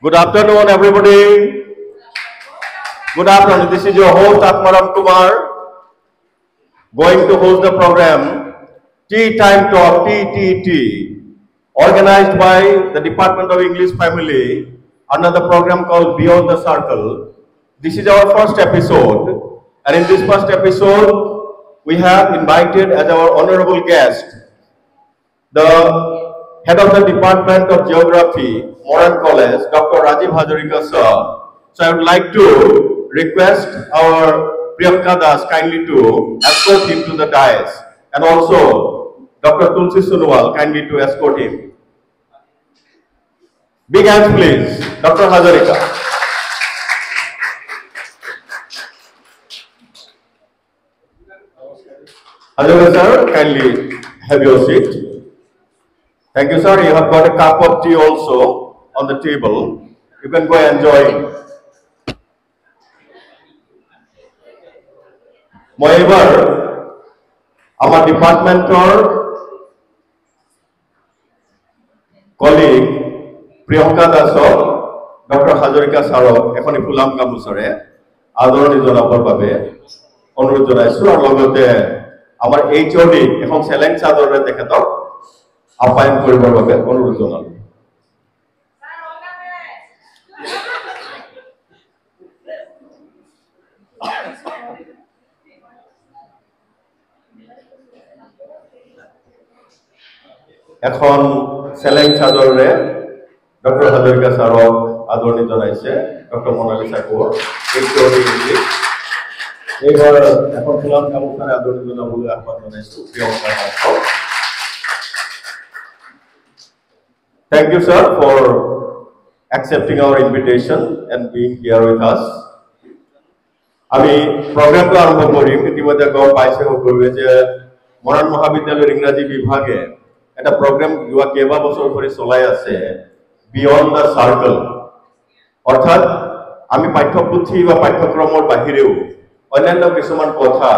Good afternoon, everybody. Good afternoon. This is your host, Atmaram Kumar, going to host the program Tea Time Talk, TTT, organized by the Department of English Family under the program called Beyond the Circle. This is our first episode, and in this first episode, we have invited as our honorable guest the head of the Department of Geography, Moran College, Dr. Rajiv Hazarika sir. So I would like to request our Priyanka Das kindly to escort him to the dais, and also Dr. Tulsi Sunwal kindly to escort him. Big hands please, Dr. Hazarika. Hazarika sir, kindly have your seat. Thank you, sir. You have got a cup of tea also on the table. You can go and enjoy. Moreover, our departmental colleague Priyanka Dasok, Dr. Hazarika Sarok, ekhoni fulam gamusore adoroni jonabar babe অনুরোধ জানাইছো আর লগতে আমার HOD এখন সেলেন চাদরে তেখেতক আহ্বান কৰিবৰ বাবে অনুৰোধ জনালো। এখন সেলেন চাদৰে ডক্টৰ হাজৰিকা স্যাৰক আদৰণি জনাইছে doctor Monalisa Konwar HOD English এইবাৰ এখন ফুলাম গামোচাৰে আদৰণি জনাবলৈ আহ্বান জনাইছো প্ৰিয়ংকা দাসক। Thank you, sir, for accepting our invitation and being here with us. আমি প্রোগ্রামটো আৰম্ভ কৰিম। ইতিমধ্যে গম পাইছে সকলোৱে যে মৰাণ মহাবিদ্যালয়ৰ ইংৰাজী বিভাগে এটা প্ৰগ্ৰাম যোৱা কেইবা বছৰ ধৰি চলাই আছে বিয়ণ্ড দ্য সাৰ্কেল, অৰ্থাৎ আমি পাঠ্যপুথি বা পাঠ্যক্ৰমৰ বাহিৰেও অন্যান্য কিছুমান কথা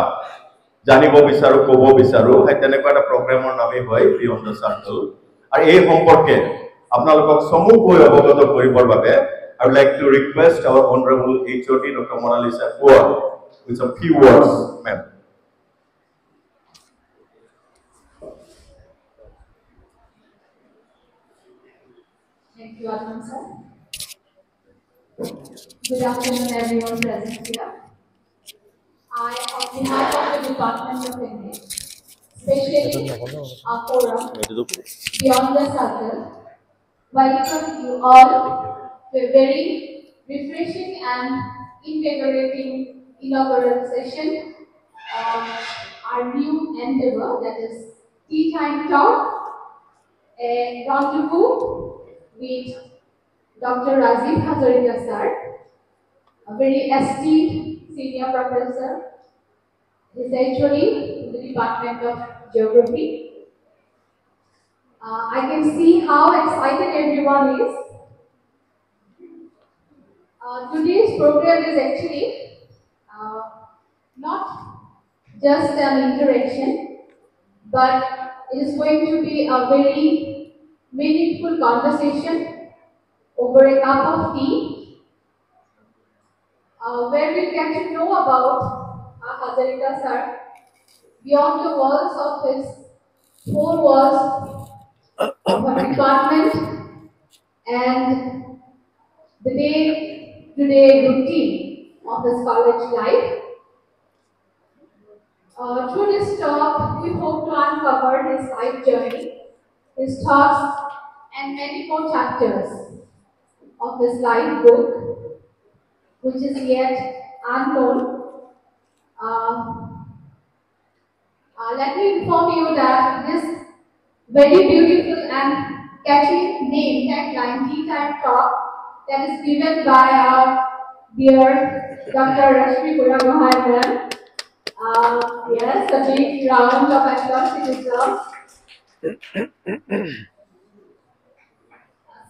জানিব বিচাৰো, ক'ব বিচাৰো, সেই তেনেকুৱা এটা প্ৰগ্ৰামৰ নামেই হয় বিয়ণ্ড দ্য সাৰ্কেল। আৰু এই সম্পৰ্কে আপোনালোকক সমুখকৈ অৱগত কৰিবৰ বাবে I would like to request our honorable HOD Dr. Monalisa Kour with some few words, ma'am. Thank you, Atman sir. Good afternoon, everyone present here. I, on behalf of the Department of English, especially our forum, Beyond the Circle, welcome you all to a very refreshing and invigorating inaugural session of our new endeavor, that is Tea Time Talk, a rendezvous with Dr. Rajiv Hazarika sir, a very esteemed senior professor. He is actually in the Department of Geography. I can see how excited everyone is. Today's program is actually not just an interaction, but it is going to be a very meaningful conversation over a cup of tea, where we get to know about Hazarika sir beyond the walls of his four walls of a department and the day-to-day routine of his college life. Through this talk, we hope to uncover his life journey, his thoughts, and many more chapters of his life book, which is yet unknown. Let me inform you that this very beautiful and catchy name, tagline, Tea Time Talk, that is given by our dear Dr. Rashmi Puramaharan. Yes, a big round of applause to deserve.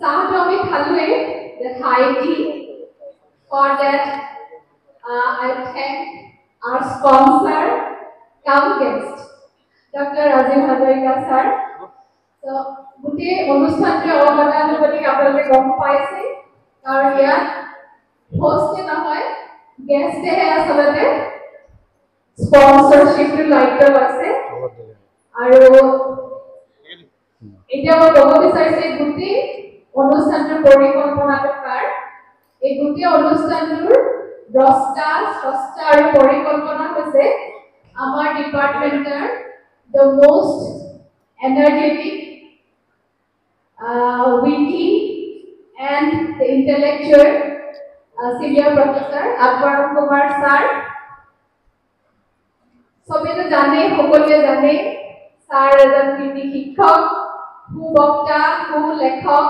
Sahatomi Khalwe, the Thai tea. For that, I thank our sponsor, come guest, Dr. Rajiv Hazarika sir. So, গোটেই অনুষ্ঠানটো অৱদানৰ প্ৰতি আপোনালোকে গম পাইছে কাৰণ ইয়াত হোষ্টে নহয় গেষ্টেহে আচলতে স্পন্সৰশ্বিপটো দায়িত্ব আছে আৰু এতিয়া মই ক'ব বিচাৰিছো গোটেই অনুষ্ঠানটোৰ পৰিকল্পনাটো কাৰ এই গোটেই অনুষ্ঠানটোৰ দ্ৰষ্টা স্ৰষ্টা আৰু পৰিকল্পনা হৈছে আমাৰ ডিপাৰ্টমেণ্টৰ the most energetic, witty and the intellectual senior professor Akbar Kumar sir. সবে তো জানে সকলোৱে জানে স্যাৰ এজন কৃতি শিক্ষক সুবক্তা সুলেখক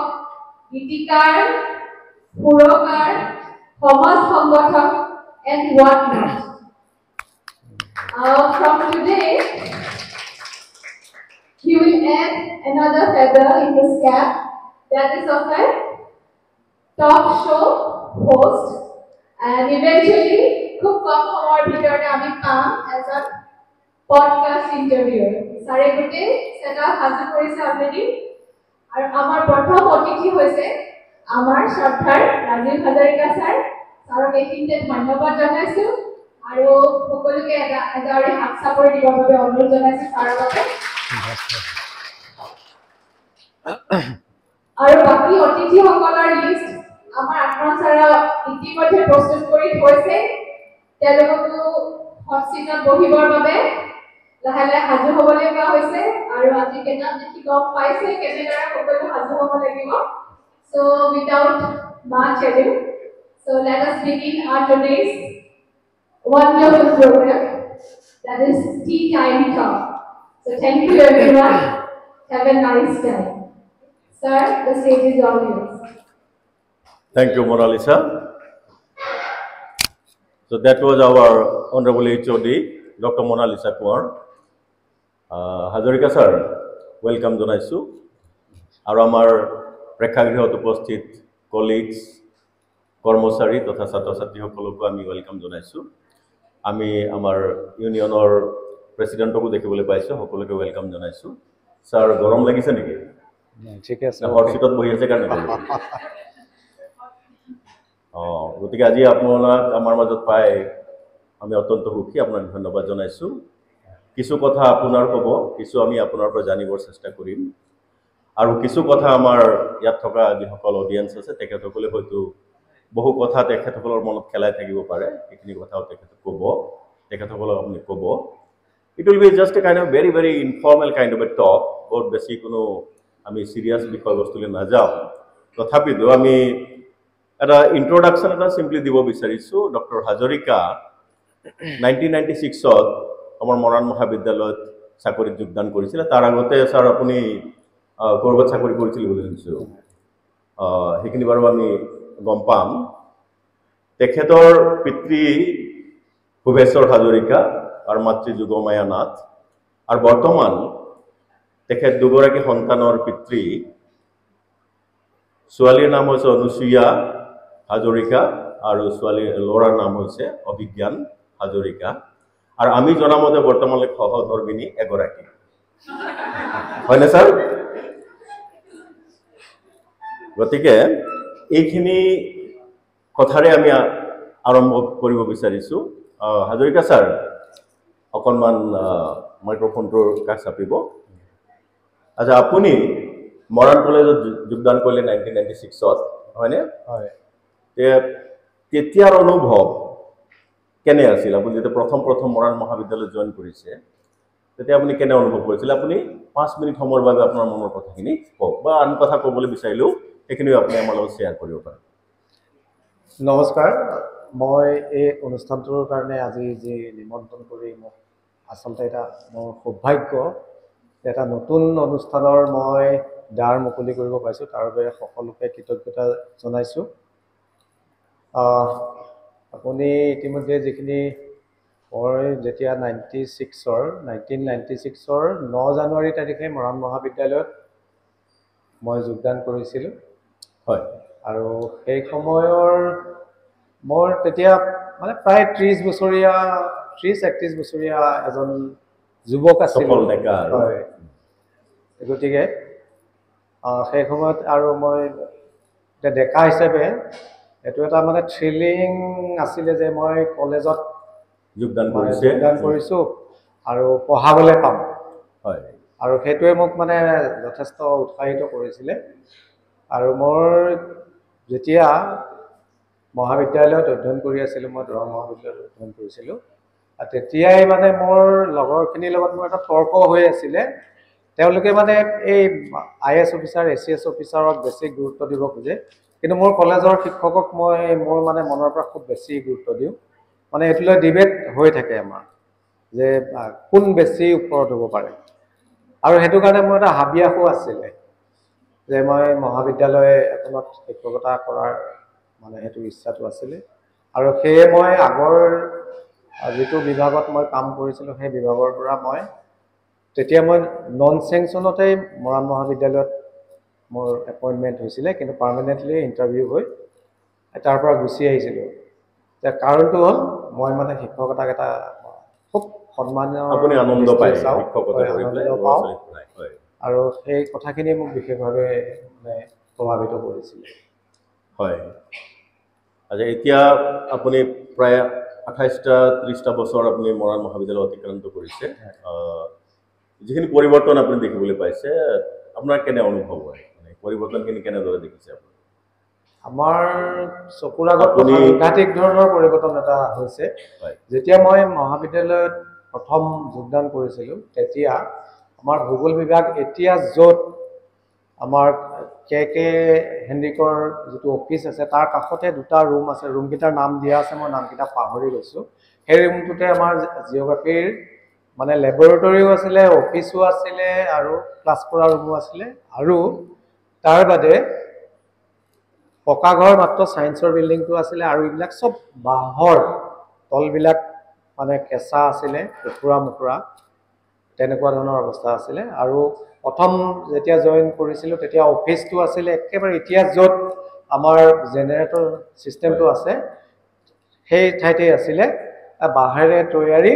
গীতিকাৰ সুৰকাৰ সমাজ সংগঠক and what not. From today he will add another feather in his cap, that is of a talk show host, and eventually খুব কম সময়ৰ ভিতৰতে আমি পাম as a podcast interviewer. Sare gote seta hazu korise already আৰু আমাৰ প্ৰথম অতিথি হৈছে আমাৰ শ্ৰদ্ধাৰ ৰাজীৱ হাজৰিকা স্যাৰ স্যাৰক এইখিনিতে ধন্যবাদ জনাইছো আৰু সকলোকে এজাৰি হাত চাপৰি দিবৰ বাবে অনুৰোধ জনাইছো স্যাৰৰ বাবে আৰু বাকি অতিথিসকলৰ লিষ্ট আমাৰ আকৰণ স্যাৰ ইতিমধ্যে প্ৰস্তুত কৰি থৈছে তেওঁলোককো হস্তিনত বহিবৰ বাবে লাহে লাহে সাজু হ'বলৈ কোৱা হৈছে আৰু আজি কেইটা দেখি গম পাইছে কেনেদৰে সকলো সাজু হ'ব লাগিব so without much ado so let us begin our today's wonderful program that is Tea Time Talk. So thank you everyone, have a nice time. Sir, the stage is all yours. Thank you, Monalisa. So that was our Honorable HOD, Dr. Monalisa Kumar. Hazarika sir, welcome Jonaisu. Aru amar প্ৰেক্ষাগৃহত উপস্থিত কলিগছ কৰ্মচাৰী তথা ছাত্ৰ ছাত্ৰীসকলকো আমি welcome জনাইছো আমি আমাৰ ইউনিয়নৰ প্ৰেসিডেন্টকো দেখিবলৈ পাইছো সকলোকে ওয়েলকাম জনাইছো স্যাৰ গৰম লাগিছে নেকি ঠিক আছে হৰচিটত বহি আছে কাৰণে গতিকে আজি আপোনাক আমাৰ মাজত পাই আমি অত্যন্ত সুখী আপোনাক ধন্যবাদ জনাইছো কিছু কথা আপোনাৰ ক'ব কিছু আমি আপোনাৰ পৰা জানিবৰ চেষ্টা কৰিম আৰু কিছু কথা আমাৰ ইয়াত থকা যিসকল অডিয়েন্স আছে তেখেতসকলে হয়তো বহু কথা তেখেতসকলৰ মনত খেলাই থাকিব পাৰে এইখিনি কথাও তেখেতক ক'ব তেখেতসকলক আপুনি ক'ব it will be just a kind of very informal kind of a talk বহুত বেছি কোনো আমি সিরিয়াস বিষয়বস্তুলৈ নাযাওঁ তথাপিতো আমি এটা ইন্ট্ৰোডাকশন এটা সিম্পলি দিব বিচাৰিছো ডক্টৰ হাজৰিকা 1996 ত আমাৰ মৰাণ মহাবিদ্যালয়ত চাকৰিত যোগদান কৰিছিল তাৰ আগতে স্যাৰ আপুনি কৰবাত চাকৰি কৰিছিল বুলি শুনিছো সেইখিনি বাৰু আমি গম পাম তেখেতৰ পিতৃ ভুৱেশ্বৰ হাজৰিকা আৰু মাতৃ যুগমায়া নাথ আৰু বৰ্তমান তেখেত দুগৰাকী সন্তানৰ পিতৃ ছোৱালীৰ নাম হৈছে অনুসুয়া হাজৰিকা আৰু ছোৱালীৰ ল'ৰাৰ নাম হৈছে অভিজ্ঞান হাজৰিকা আৰু আমি জনামতে বৰ্তমানলৈ সহধৰ্মিনী এগৰাকী হয়নে স্যাৰ গতিকে এইখিনি কথাৰে আমি আৰম্ভ কৰিব বিচাৰিছো হাজৰিকা স্যাৰ অকণমান মাইক্ৰফোনটোৰ কাষ চাপিব আচ্ছা আপুনি মৰাণ কলেজত যোগদান কৰিলে 1996 ত হয়নে হয় তেতিয়াৰ অনুভৱ কেনে আছিল আপুনি যেতিয়া প্ৰথম মৰাণ মহাবিদ্যালয়ত জয়েন কৰিছে তেতিয়া আপুনি কেনে অনুভৱ কৰিছিল আপুনি 5 মিনিট সময়ৰ বাবে আপোনাৰ মনৰ কথাখিনি কওক বা আন কথা ক'বলৈ বিচাৰিলেও এইখিনি আপুনি আমাৰ লগত শ্বেয়াৰ কৰিব পাৰে নমস্কাৰ মই এই অনুষ্ঠানটোৰ কাৰণে আজি যি নিমন্ত্ৰণ কৰি মোক আচলতে এটা মোৰ সৌভাগ্য এটা নতুন অনুষ্ঠানৰ মই দ্বাৰ মুকলি কৰিব পাইছোঁ তাৰ বাবে সকলোকে কৃতজ্ঞতা জনাইছোঁ আপুনি ইতিমধ্যে যিখিনি মই যেতিয়া 1996 ৰ 9 জানুৱাৰী তাৰিখে মৰাণ মহাবিদ্যালয়ত মই যোগদান কৰিছিলোঁ হয় আৰু সেই সময়ৰ মোৰ তেতিয়া মানে প্ৰায় 30 বছৰীয়া 31 বছৰীয়া এজন যুৱক আছিল হয় গতিকে সেই সময়ত আৰু মই এতিয়া ডেকা হিচাপে এইটো এটা মানে থ্ৰিলিং আছিলে যে মই কলেজত যোগদান কৰিছোঁ আৰু পঢ়াবলৈ পাম হয় আৰু সেইটোৱে মোক মানে যথেষ্ট উৎসাহিত কৰিছিলে আৰু মোৰ যেতিয়া মহাবিদ্যালয়ত অধ্যয়ন কৰি আছিলোঁ মই দৰং মহাবিদ্যালয়ত অধ্যয়ন কৰিছিলোঁ আৰু তেতিয়াই মানে মোৰ লগৰখিনিৰ লগত মোৰ এটা তৰ্ক হৈ আছিলে তেওঁলোকে মানে এই IAS অফিচাৰ ACS অফিচাৰক বেছি গুৰুত্ব দিব খোজে কিন্তু মোৰ কলেজৰ শিক্ষকক মই মোৰ মানে মনৰ পৰা খুব বেছি গুৰুত্ব দিওঁ মানে এইটো লৈ ডিবেট হৈ থাকে আমাৰ যে কোন বেছি ওপৰত হ'ব পাৰে আৰু সেইটো কাৰণে মোৰ এটা হাবিয়াসো আছিলে যে মই মহাবিদ্যালয় এখনত শিক্ষকতা কৰাৰ মানে সেইটো ইচ্ছাটো আছিলে আৰু সেয়ে মই আগৰ যিটো বিভাগত মই কাম কৰিছিলোঁ সেই বিভাগৰ পৰা মই তেতিয়া মই নন চেংচনতেই মৰাণ মহাবিদ্যালয়ত মোৰ এপইণ্টমেণ্ট হৈছিলে কিন্তু পাৰ্মানেণ্টলি ইণ্টাৰভিউ হৈ তাৰ পৰা গুচি আহিছিলোঁ যে কাৰণটো হ'ল মই মানে শিক্ষকতাক এটা খুব সন্মানীয় আপুনি আনন্দ পায় আৰু সেই কথাখিনি মোক বিশেষভাৱে মানে প্ৰভাৱিত কৰিছিল হয় আচ্ছা এতিয়া আপুনি প্ৰায় 28টা 30টা বছৰ আপুনি মৰাণ মহাবিদ্যালয় অতিক্ৰান্ত কৰিছে যিখিনি পৰিৱৰ্তন আপুনি দেখিবলৈ পাইছে আপোনাৰ কেনে অনুভৱ হয় মানে পৰিৱৰ্তনখিনি কেনেদৰে দেখিছে আপুনি আমাৰ চকুৰ আগত সাংঘাতিক ধৰণৰ পৰিৱৰ্তন এটা হৈছে যেতিয়া মই মহাবিদ্যালয়ত প্ৰথম যোগদান কৰিছিলোঁ তেতিয়া আমাৰ ভূগোল বিভাগ এতিয়া য'ত আমাৰ কে হেণ্ডিকৰ যিটো অফিচ আছে তাৰ কাষতে দুটা ৰুম আছে ৰুমকেইটাৰ নাম দিয়া আছে মই নামকেইটা পাহৰি গৈছোঁ সেই ৰুমটোতে আমাৰ জিঅ'গ্ৰাফীৰ মানে লেবৰেটৰীও আছিলে অফিচো আছিলে আৰু ক্লাছ কৰা ৰুমো আছিলে আৰু তাৰ বাদে পকা ঘৰ মাত্ৰ ছায়েন্সৰ বিল্ডিংটো আছিলে আৰু এইবিলাক চব বাঁহৰ তলবিলাক মানে কেঁচা আছিলে টুকুৰা মুকুৰা তেনেকুৱা ধৰণৰ অৱস্থা আছিলে আৰু প্ৰথম যেতিয়া জইন কৰিছিলোঁ তেতিয়া অফিচটো আছিলে একেবাৰে এতিয়া য'ত আমাৰ জেনেৰেটৰ ছিষ্টেমটো আছে সেই ঠাইতেই আছিলে বাঁহেৰে তৈয়াৰী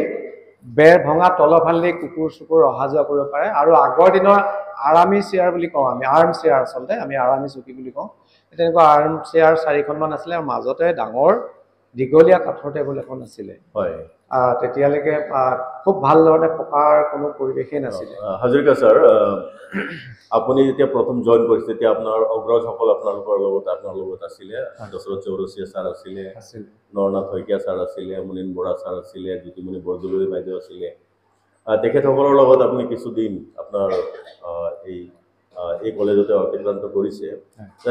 বেৰ ভঙা তলফালেদি কুকুৰ চুকুৰ অহা যোৱা কৰিব পাৰে আৰু আগৰ দিনৰ আৰামী চেয়াৰ বুলি কওঁ আমি আৰ্ম চেয়াৰ আচলতে আমি আৰামী চকী বুলি কওঁ তেনেকুৱা আৰ্ম চেয়াৰ 4খনমান আছিলে আৰু মাজতে ডাঙৰ দীঘলীয়া কাঠৰ টেবুল এখন আছিলে হয় তেতিয়ালৈকে খুব ভাল ধৰণে পকাৰ কোনো পৰিৱেশেই নাছিলে হাজৰিকা ছাৰ আপুনি যেতিয়া প্ৰথম জইন কৰিছে তেতিয়া আপোনাৰ অগ্ৰজসকল আপোনালোকৰ লগত আছিলে দশৰথ চৌৰচীয়া ছাৰ আছিলে নৰনাথ শইকীয়া ছাৰ আছিলে মুনীন বৰা ছাৰ আছিলে জ্যোতিমণি বৰদলৈ বাইদেউ আছিলে তেখেতসকলৰ লগত আপুনি কিছুদিন আপোনাৰ এই কলেজতে অতিক্ৰান্ত কৰিছে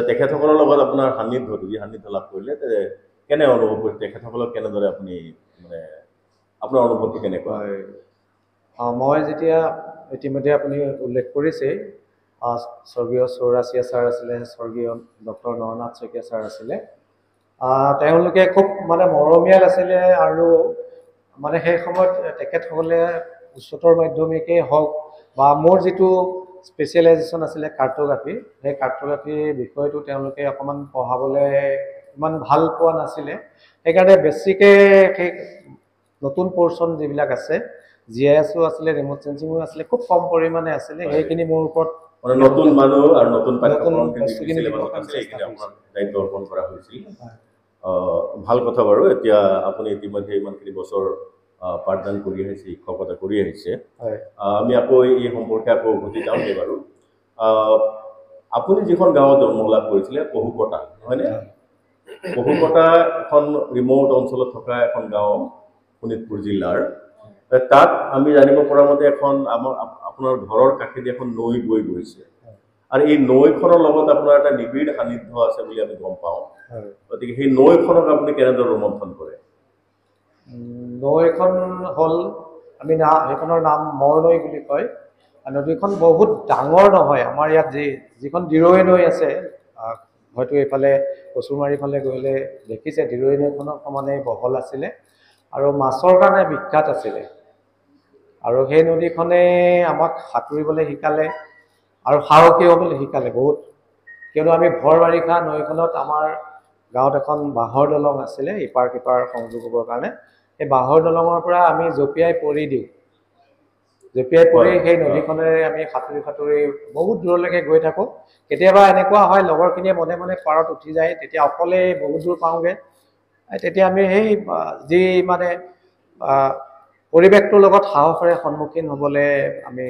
তেখেতসকলৰ লগত আপোনাৰ সান্নিধ্য লাভ কৰিলে কেনে অনুভৱ কৰিছে তেখেতসকলক কেনেদৰে আপুনি মানে আপোনাৰ অনুভৱটো কেনেকুৱা মই যেতিয়া ইতিমধ্যে আপুনি উল্লেখ কৰিছে স্বৰ্গীয় চৌৰাচীয়া ছাৰ আছিলে স্বৰ্গীয় ডক্টৰ নৰনাথ শইকীয়া ছাৰ আছিলে তেওঁলোকে খুব মানে মৰমীয়াল আছিলে আৰু মানে সেই সময়ত তেখেতসকলে উচ্চতৰ মাধ্যমিকেই হওক বা মোৰ যিটো স্পেচিয়েলাইজেশ্যন আছিলে কাৰ্ট'গ্ৰাফী সেই কাৰ্ট'গ্ৰাফীৰ বিষয়টো তেওঁলোকে অকণমান পঢ়াবলৈ ইমান ভাল পোৱা নাছিলে সেইকাৰণে বেছিকৈ সেই নতুন পৰ্চন যিবিলাক আছে GISও আছিলে ৰিম'ট চেন্সিঙো আছিলে খুব কম পৰিমাণে আছিলে সেইখিনি মোৰ ওপৰত নতুন মানুহ আৰু নতুন দায়িত্ব অৰ্পণ কৰা হৈছিল ভাল কথা বাৰু এতিয়া আপুনি ইতিমধ্যে ইমানখিনি বছৰ পাঠদান কৰি আহিছে শিক্ষকতা কৰি আহিছে আমি আকৌ এই সম্পৰ্কে আকৌ উভতি যাওঁগে বাৰু আপুনি যিখন গাঁৱত জন্ম লাভ কৰিছিলে পহুকটা হয়নে পহুকটা এখন ৰিম'ট অঞ্চলত থকা এখন গাঁও শোণিতপুৰ জিলাৰ তাত আমি জানিব পৰা মতে এখন আপোনাৰ ঘৰৰ কাষেদি এখন নৈ বৈ গৈছে আৰু এই নৈখনৰ লগত আপোনাৰ এটা নিবিড় সান্নিধ্য আছে বুলি আমি গম পাওঁ গতিকে সেই নৈখনক আপুনি কেনেদৰে ৰোমন্থন কৰে নৈখন হ'ল আমি সেইখনৰ নাম মৰনৈ বুলি কয় নদীখন বহুত ডাঙৰ নহয় আমাৰ ইয়াত যিখন দিৰৈ নৈ আছে হয়তো এইফালে কচুমাৰীৰ ফালে গ'লে দেখিছে দিৰৈ নৈখনৰ সমানে বহল আছিলে আৰু মাছৰ কাৰণে বিখ্যাত আছিলে আৰু সেই নদীখনে আমাক সাঁতুৰিবলৈ শিকালে আৰু সাহসী হ'বলৈ শিকালে বহুত কিয়নো আমি ভৰ বাৰিষা নৈখনত আমাৰ গাঁৱত এখন বাঁহৰ দলং আছিলে ইপাৰ সিপাৰ সংযোগ হ'বৰ কাৰণে সেই বাঁহৰ দলঙৰ পৰা আমি জঁপিয়াই পৰি দিওঁ জঁপিয়াই পৰি সেই নদীখনেৰে আমি সাঁতুৰি বহুত দূৰলৈকে গৈ থাকোঁ। কেতিয়াবা এনেকুৱা হয় লগৰখিনিয়ে মনে মনে পাৰত উঠি যায়, তেতিয়া অকলে বহুত দূৰ পাওঁগৈ। তেতিয়া আমি সেই যি মানে পৰিৱেশটোৰ লগত সাহসেৰে সন্মুখীন হ'বলৈ আমি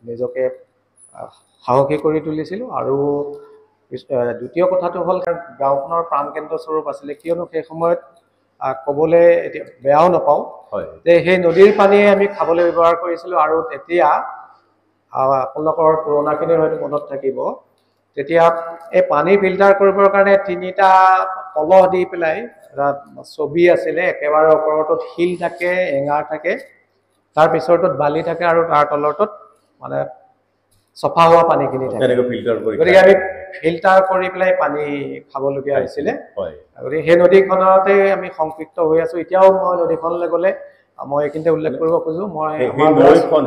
নিজকে সাহসী কৰি তুলিছিলোঁ। আৰু দ্বিতীয় কথাটো হ'ল গাঁওখনৰ প্ৰাণকেন্দ্ৰস্বৰূপ আছিলে, কিয়নো সেই সময়ত ক'বলৈ এতিয়া বেয়াও নাপাওঁ যে সেই নদীৰ পানীয়ে আমি খাবলৈ ব্যৱহাৰ কৰিছিলোঁ। আৰু তেতিয়া আপোনালোকৰ পুৰণাখিনিৰ হয়তো মনত থাকিব, তেতিয়া এই পানী ফিল্টাৰ কৰিবৰ কাৰণে 3টা কলহ দি পেলাই ছবি আছিলে, একেবাৰে ওপৰটোত শিল থাকে, এঙাৰ থাকে, তাৰ পিছৰটোত বালি থাকে, আৰু তাৰ তলৰটোত মানে চফা হোৱা পানীখিনি থাকে। গতিকে আমি ফিল্টাৰ কৰি পেলাই পানী খাবলগীয়া হৈছিলে। গতিকে সেই নদীখনতে আমি সংপৃক্ত হৈ আছো এতিয়াও। মই নদীখনলৈ গ'লে মই এইখিনিতে উল্লেখ কৰিব খোজো, মই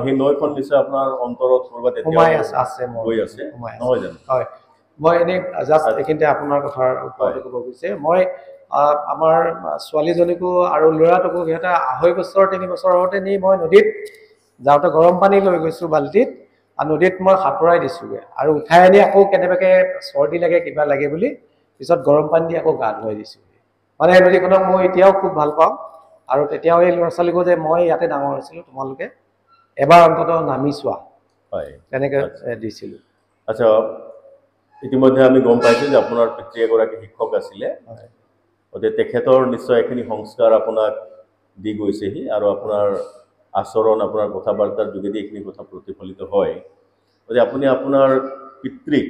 সেই নৈখন নিশ্চয় আপোনাৰ অন্তৰত সোমাই আছে হয়। মই এনেই জাষ্ট এইখিনিতে আপোনাৰ কথাৰ ওপৰতে ক'ব খুজিছে, মই আমাৰ ছোৱালীজনীকো আৰু ল'ৰাটোকো সিহঁতে 2.5 বছৰ 3 বছৰতে নি মই নদীত যাওঁতে গৰম পানী লৈ গৈছোঁ বাল্টিত, আৰু নদীত মই সাঁতুৰাই দিছোঁগৈ, আৰু উঠাই আনি আকৌ কেনেবাকৈ চৰ্দি লাগে কিবা লাগে বুলি পিছত গৰম পানী দি আকৌ গা ধুৱাই দিছোঁ। মানে এই নদীখনক মই এতিয়াও খুব ভাল পাওঁ। আৰু তেতিয়াও এই ল'ৰা ছোৱালীকো যে মই ইয়াতে ডাঙৰ হৈছিলোঁ, তোমালোকে এবাৰ অন্ততঃ নামি চোৱা, তেনেকৈ দিছিলোঁ। আচ্ছা, ইতিমধ্যে আমি গম পাইছোঁ যে আপোনাৰ পিতৃ এগৰাকী শিক্ষক আছিলে, গতিকে তেখেতৰ নিশ্চয় এইখিনি সংস্কাৰ আপোনাক দি গৈছেহি, আৰু আপোনাৰ আচৰণ, আপোনাৰ কথা বাৰ্তাৰ যোগেদি এইখিনি কথা প্ৰতিফলিত হয়। গতিকে আপুনি আপোনাৰ পিতৃক,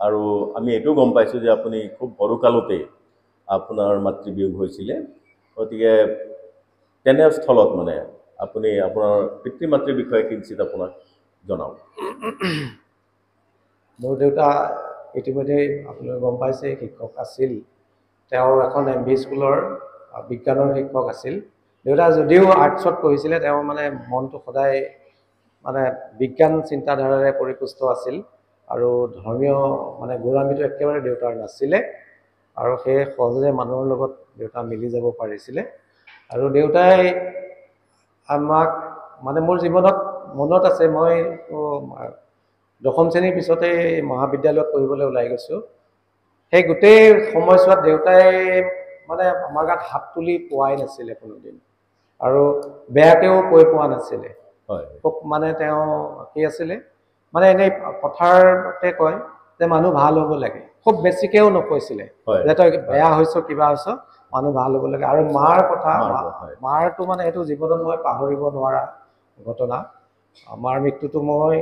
আৰু আমি এইটো গম পাইছোঁ যে আপুনি খুব সৰুকালতে আপোনাৰ মাতৃবিয়োগ হৈছিলে, গতিকে তেনেস্থলত মানে আপুনি আপোনাৰ পিতৃ মাতৃৰ বিষয়ে কিঞ্চিত আপোনাক জনাওক। মোৰ দেউতা ইতিমধ্যে আপোনালোকে গম পাইছে শিক্ষক আছিল। তেওঁ এখন MV স্কুলৰ বিজ্ঞানৰ শিক্ষক আছিল। দেউতা যদিও আৰ্টছত পঢ়িছিলে, তেওঁ মানে মনটো সদায় মানে বিজ্ঞান চিন্তাধাৰাৰে পৰিপুষ্ট আছিল, আৰু ধৰ্মীয় মানে গোড়ামিটো একেবাৰে দেউতাৰ নাছিলে, আৰু সেই সহজে মানুহৰ লগত দেউতা মিলি যাব পাৰিছিলে। আৰু দেউতাই আমাক মানে মোৰ জীৱনত মনত আছে, মই 10ম শ্ৰেণীৰ পিছতে মহাবিদ্যালয়ত পঢ়িবলৈ ওলাই গৈছোঁ। সেই গোটেই সময়ছোৱাত দেউতাই মানে আমাৰ গাত হাত তুলি পোৱাই নাছিলে কোনোদিন, আৰু বেয়াকেও কৈ পোৱা নাছিলে। খুব মানে তেওঁ কি আছিলে, মানে এনেই কথাতে কয় যে মানুহ ভাল হ'ব লাগে, খুব বেছিকেও নকৈছিলে যে তই বেয়া হৈছ কিবা হৈছ, মানুহ ভাল হ'ব লাগে। আৰু মাৰ কথা, মাৰটো মানে এইটো জীৱনত মই পাহৰিব নোৱাৰা ঘটনা। মাৰ মৃত্যুটো মই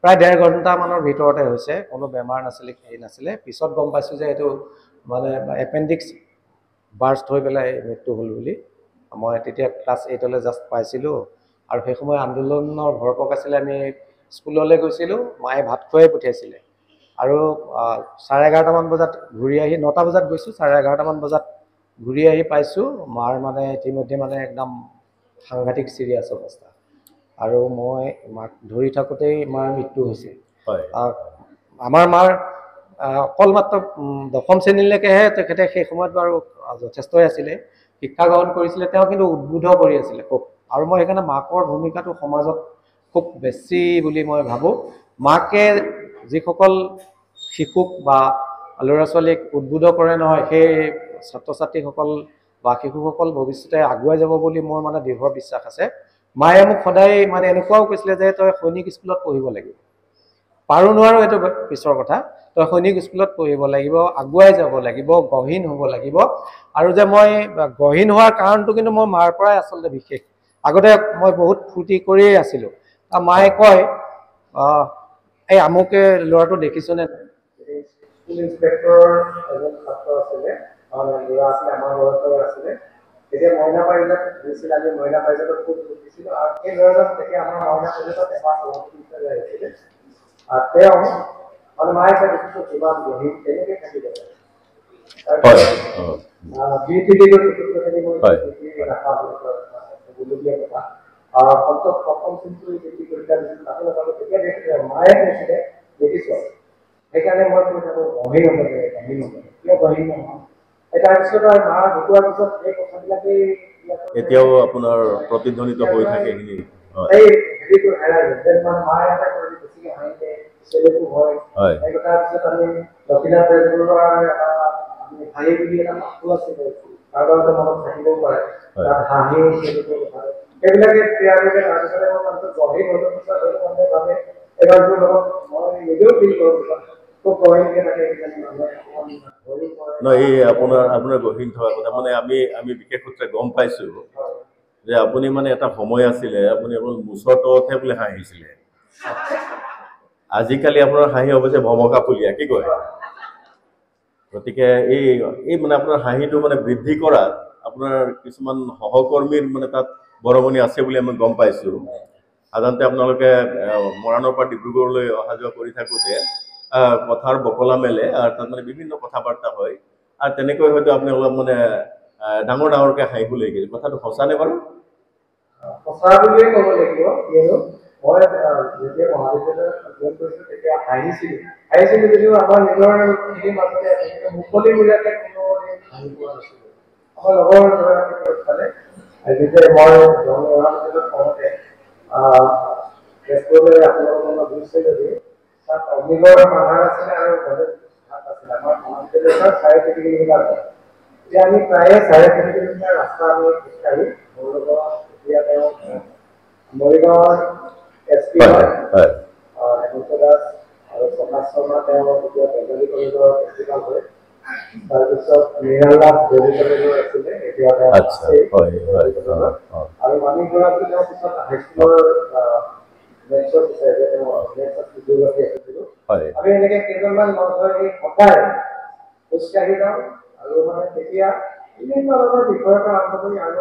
প্ৰায় 1.5 ঘণ্টামানৰ ভিতৰতে হৈছে, কোনো বেমাৰ নাছিলে, হেৰি নাছিলে। পিছত গম পাইছোঁ যে এইটো মানে এপেণ্ডিক্স বাৰ্ষ্ট হৈ পেলাই মৃত্যু হ'ল বুলি। মই তেতিয়া ক্লাছ 8লৈ জাষ্ট পাইছিলোঁ, আৰু সেই সময় আন্দোলনৰ ভৰপক আছিলে। আমি স্কুললৈ গৈছিলোঁ, মায়ে ভাত খুৱাই পঠিয়াইছিলে, আৰু 11:30মান বজাত ঘূৰি আহি, 9টা বজাত গৈছোঁ, 11:30মান বজাত ঘূৰি আহি পাইছোঁ মাৰ মানে ইতিমধ্যে মানে একদম সাংঘাতিক চিৰিয়াছ অৱস্থা, আৰু মই মাক ধৰি থাকোঁতেই মাৰ মৃত্যু হৈছে। আমাৰ মাৰ অকল মাত্ৰ 10ম শ্ৰেণীলৈকেহে তেখেতে সেই সময়ত বাৰু যথেষ্টই আছিলে, শিক্ষা গ্ৰহণ কৰিছিলে, তেওঁ কিন্তু উদ্বুদ্ধ কৰি আছিলে খুব। আৰু মই সেইকাৰণে মাকৰ ভূমিকাটো সমাজত খুব বেছি বুলি মই ভাবোঁ। মাকে যিসকল শিশুক বা ল'ৰা ছোৱালীক উদ্বুদ্ধ কৰে নহয়, সেই ছাত্ৰ ছাত্ৰীসকল বা শিশুসকল ভৱিষ্যতে আগুৱাই যাব বুলি মোৰ মানে দৃঢ় বিশ্বাস আছে। মায়ে মোক সদায় মানে এনেকুৱাও কৈছিলে যে তই সৈনিক স্কুলত পঢ়িব লাগিব, পাৰো নোৱাৰো এইটো পিছৰ কথা, তই সৈনিক স্কুলত পঢ়িব লাগিব, আগুৱাই যাব লাগিব, গহীন হ'ব লাগিব। আৰু যে মই গহীন হোৱাৰ কাৰণটো কিন্তু মই মাৰ পৰাই আচলতে বিশেষ। আগতে মই বহুত ফূৰ্তি কৰিয়েই আছিলোঁ। মায়ে কয় এই আমুকে ল'ৰাটো দেখিছোনে, স্কুল ইন্সপেক্টৰৰ এজন ছাত্ৰ আছিলে, ল'ৰা আছিলে, আমাৰ বয়সৰ আছিলে। তেতিয়া মইনা পাৰিজাত দিছিল, আমি মইনা পাৰিজাতত খুব দিছিলোঁ, আৰু সেই ল'ৰাজন তেতিয়া আমাৰ মইনা পাৰিজাতত এবাৰ আহিছিলে। তেওঁ মানে মায়ে কয় দেখিছোঁ কিমান গহীন, তেনেকৈ থাকিব লাগে। মায়ে কৈছিলে দেখিছোঁ, সেইকাৰণে মই কৈ থাকোঁ গহীন হ'ব লাগে, গহীন হ'ব লাগে, কিয় গহীন নহয়। তাৰপিছত আৰু মা ঢুকোৱাৰ পিছত এই কথাবিলাকেই এতিয়াও আপোনাৰ প্ৰতিধ্বনিত হৈ থাকে। এই হেৰিটো হেৰাই গ'ল যেন মানে মায়ে এটা কৰি বেছিকৈ হাঁহিলে চেলেকো হয় এই কথাৰ পিছত আমি লক্ষীনাথ বেজবৰুৱাৰ আমি হাঁহি বুলি এটা মাতটো আছিলে কাৰোবাৰ মনত থাকিবও পাৰে তাত হাঁহি চেলেকো কথা সেইবিলাকে তেওঁলোকে তাৰপিছতে মই মানুহটো গঢ়ি গ'লো পিছত মানুহে ভাবে এবাৰ মই নিজেও ফিল কৰোঁ খুব গঢ়িকে থাকে এই আপোনাৰ গহীন থকা কথা মানে আমি বিশেষ সূত্ৰে গম পাইছো যে আপুনি মানে এটা সময় আছিলে আপুনি অকল মুছৰ তলতহে বোলে হাঁহিছিলে আজিকালি আপোনাৰ হাঁহি অৱশ্যে ভমকা ফুলীয়া কি কয় গতিকে এই মানে আপোনাৰ হাঁহিটো মানে বৃদ্ধি কৰাত আপোনাৰ কিছুমান সহকৰ্মীৰ মানে তাত বৰঙণি আছে বুলি আমি গম পাইছো সাধাৰণতে আপোনালোকে মৰাণৰ পৰা ডিব্ৰুগড়লৈ অহা যোৱা কৰি থাকোঁতে কথাৰ বকলা মেলে আৰু তাত মানে বিভিন্ন কথা বাৰ্তা হয় আৰু তেনেকৈ হয়তো আপুনি অলপ মানে ডাঙৰ ডাঙৰকৈ হাঁহিব লাগিল কথাটো সঁচানে বাৰু সঁচা বুলিয়ে ক'ব লাগিব কিয়নো মই যেতিয়া মহাবিদ্যালয়ত অধ্যয়ন কৰিছিলোঁ তেতিয়া হাঁহিছিলোঁ যদিও আমাৰ নিজৰ খিনিৰ মাজতে মুকলিমূৰীয়াকৈ কোনো হাঁহি পোৱা নাছিলোঁ আমাৰ লগৰ ল'ৰাখিনি পৰীক্ষালে যেতিয়া মই মহাবিদ্যালয়ত পঢ়োঁতে তেজপুৰলৈ আপোনালোকৰ গৈছে যদি তাত অগ্নিগড় পাহাৰ আছিলে আৰু ঘাট আছিলে আমাৰ মহাবিদ্যালয়ৰ 3.5 কিলোমিটাৰ এতিয়া আমি প্ৰায়ে 3.5 কিলোমিটাৰ ৰাস্তা আমি খোজকাঢ়ি মোৰ লগত এতিয়া তেওঁ মৰিগাঁৱৰ SP হয় হেমন্ত দাস আৰু প্ৰকাশ শৰ্মা তেওঁ এতিয়া বেংগলী কলেজৰ প্ৰিন্সিপাল হয় তাৰপিছত মৃণাল দেৱী কলেজৰ আছিলে এতিয়া তেওঁ আছে আৰু মানিকগৰাকী তেওঁ পিছত হাইস্কুলৰ নেক্সট হিচাপে তেওঁ নেক্সট ভিডিঅ'গ্ৰাফী আছিলোঁ আমি এনেকৈ কেইজনমান লগ হৈ সদায় খোজকাঢ়ি যাওঁ আৰু মানে তেতিয়া বিভিন্ন ধৰণৰ বিষয়ৰ পৰা আৰম্ভ কৰি আৰু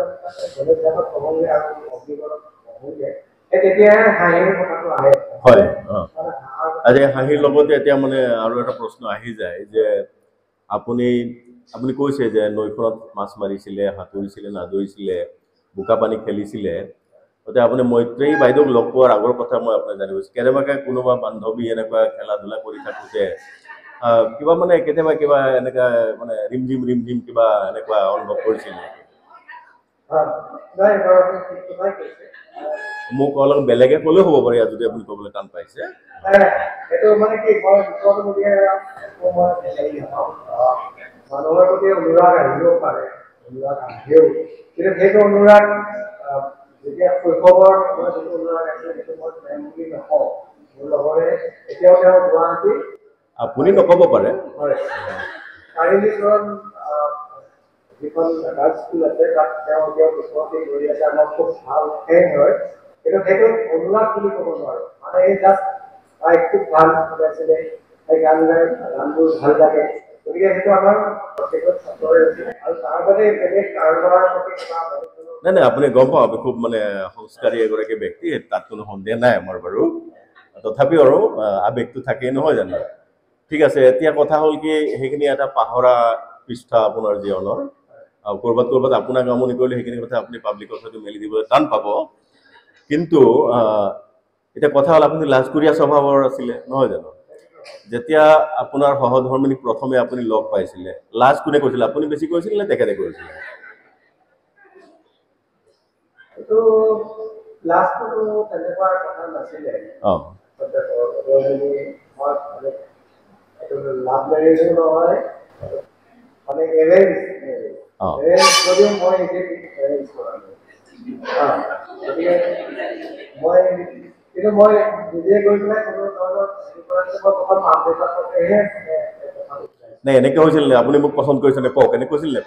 বেলেগ পঢ়োঁগে আৰু অগ্নিগড়ত পঢ়োঁগে তেতিয়াহে হাঁহিৰ কথাটো আহে হয় আজি হাঁহিৰ লগতে এতিয়া মানে আৰু এটা প্ৰশ্ন আহি যায় যে আপুনি কৈছে যে নৈখনত মাছ মাৰিছিলে সাঁতুৰিছিলে নাদৰিছিলে বোকা পানী খেলিছিলে গতিকে আপুনি মৈত্ৰেয়ী বাইদেউক লগ পোৱাৰ আগৰ কথা মই আপোনাক জানিব বিচাৰিছোঁ কেনেবাকৈ কোনোবা বান্ধৱী এনেকুৱা খেলা ধূলা কৰি থাকোঁতে কিবা মানে কেতিয়াবা কিবা এনেকুৱা মানে ৰিমঝিম কিবা এনেকুৱা অনুভৱ কৰিছিল মোক অলপ বেলেগে ক'লেও হ'ব পাৰে যদি আপুনি ক'বলৈ টান পাইছে এইটো মানে কি মই মানুহৰ প্ৰতি অনুৰাগ আহিবও পাৰে অনুৰাগ আহেও কিন্তু সেইটো অনুৰাগ যেতিয়া শৈশৱৰ মই যিটো অনুৰাগ আছিলে সেইটো মই প্ৰেম বুলি নকওঁ মোৰ লগৰে এতিয়াও তেওঁ গুৱাহাটী আপুনি নক'ব পাৰে হয় চাৰিআলিকৰণ যিখন গাৰ্লছ স্কুল আছে তাত তেওঁ ওচৰতে কৰি আছে আমাৰ খুব ভাল ফ্ৰেণ্ড হয় কিন্তু সেইটো অনুৰাগ বুলি ক'ব নোৱাৰোঁ মানে এই জাষ্ট খুব ভাল আছিলে সেই গানবোৰ ভাল লাগে গতিকে সেইটো আমাৰ প্ৰত্যেকত ছাত্ৰৰে আছিলে আৰু তাৰ বাদে বেলেগ কাৰোবাৰ প্ৰতি নাই আপুনি গম পাওঁ আপুনি খুব মানে সংস্কাৰী এগৰাকী ব্যক্তি তাত কোনো সন্দেহ নাই আমাৰ বাৰু তথাপিও আৰু আৱেগটো থাকেই নহয় জানো ঠিক আছে এতিয়া কথা হ'ল কি সেইখিনি এটা পাহৰা পৃষ্ঠা আপোনাৰ জীৱনৰ ক'ৰবাত আপোনাক আমনি কৰিলে সেইখিনি কথা আপুনি পাব্লিকত হয়তো মেলি দিবলৈ টান পাব কিন্তু এতিয়া কথা হ'ল আপুনি লাজকুৰীয়া স্বভাৱৰ আছিলে নহয় জানো যেতিয়া আপোনাৰ সহধৰ্মিনীক প্ৰথমে আপুনি লগ পাইছিলে লাজ কোনে কৰিছিলে আপুনি বেছি কৰিছিলে নে তেখেতে কৰিছিলে এইটো লাষ্টটো তেনেকুৱা কথা নাছিলে লাভ মেৰেজো নহয় মানে এৰেঞ্জ যদিও মই এৰেঞ্জ কৰা গতিকে কিন্তু মই নিজে গৈ পেলাই কোনো ধৰণৰ প্ৰথম মাক দেউতাকহে নাই এনেকৈ হৈছিল নে আপুনি মোক পচন্দ কৰিছে নে কওক এনেকৈ হৈছিল নে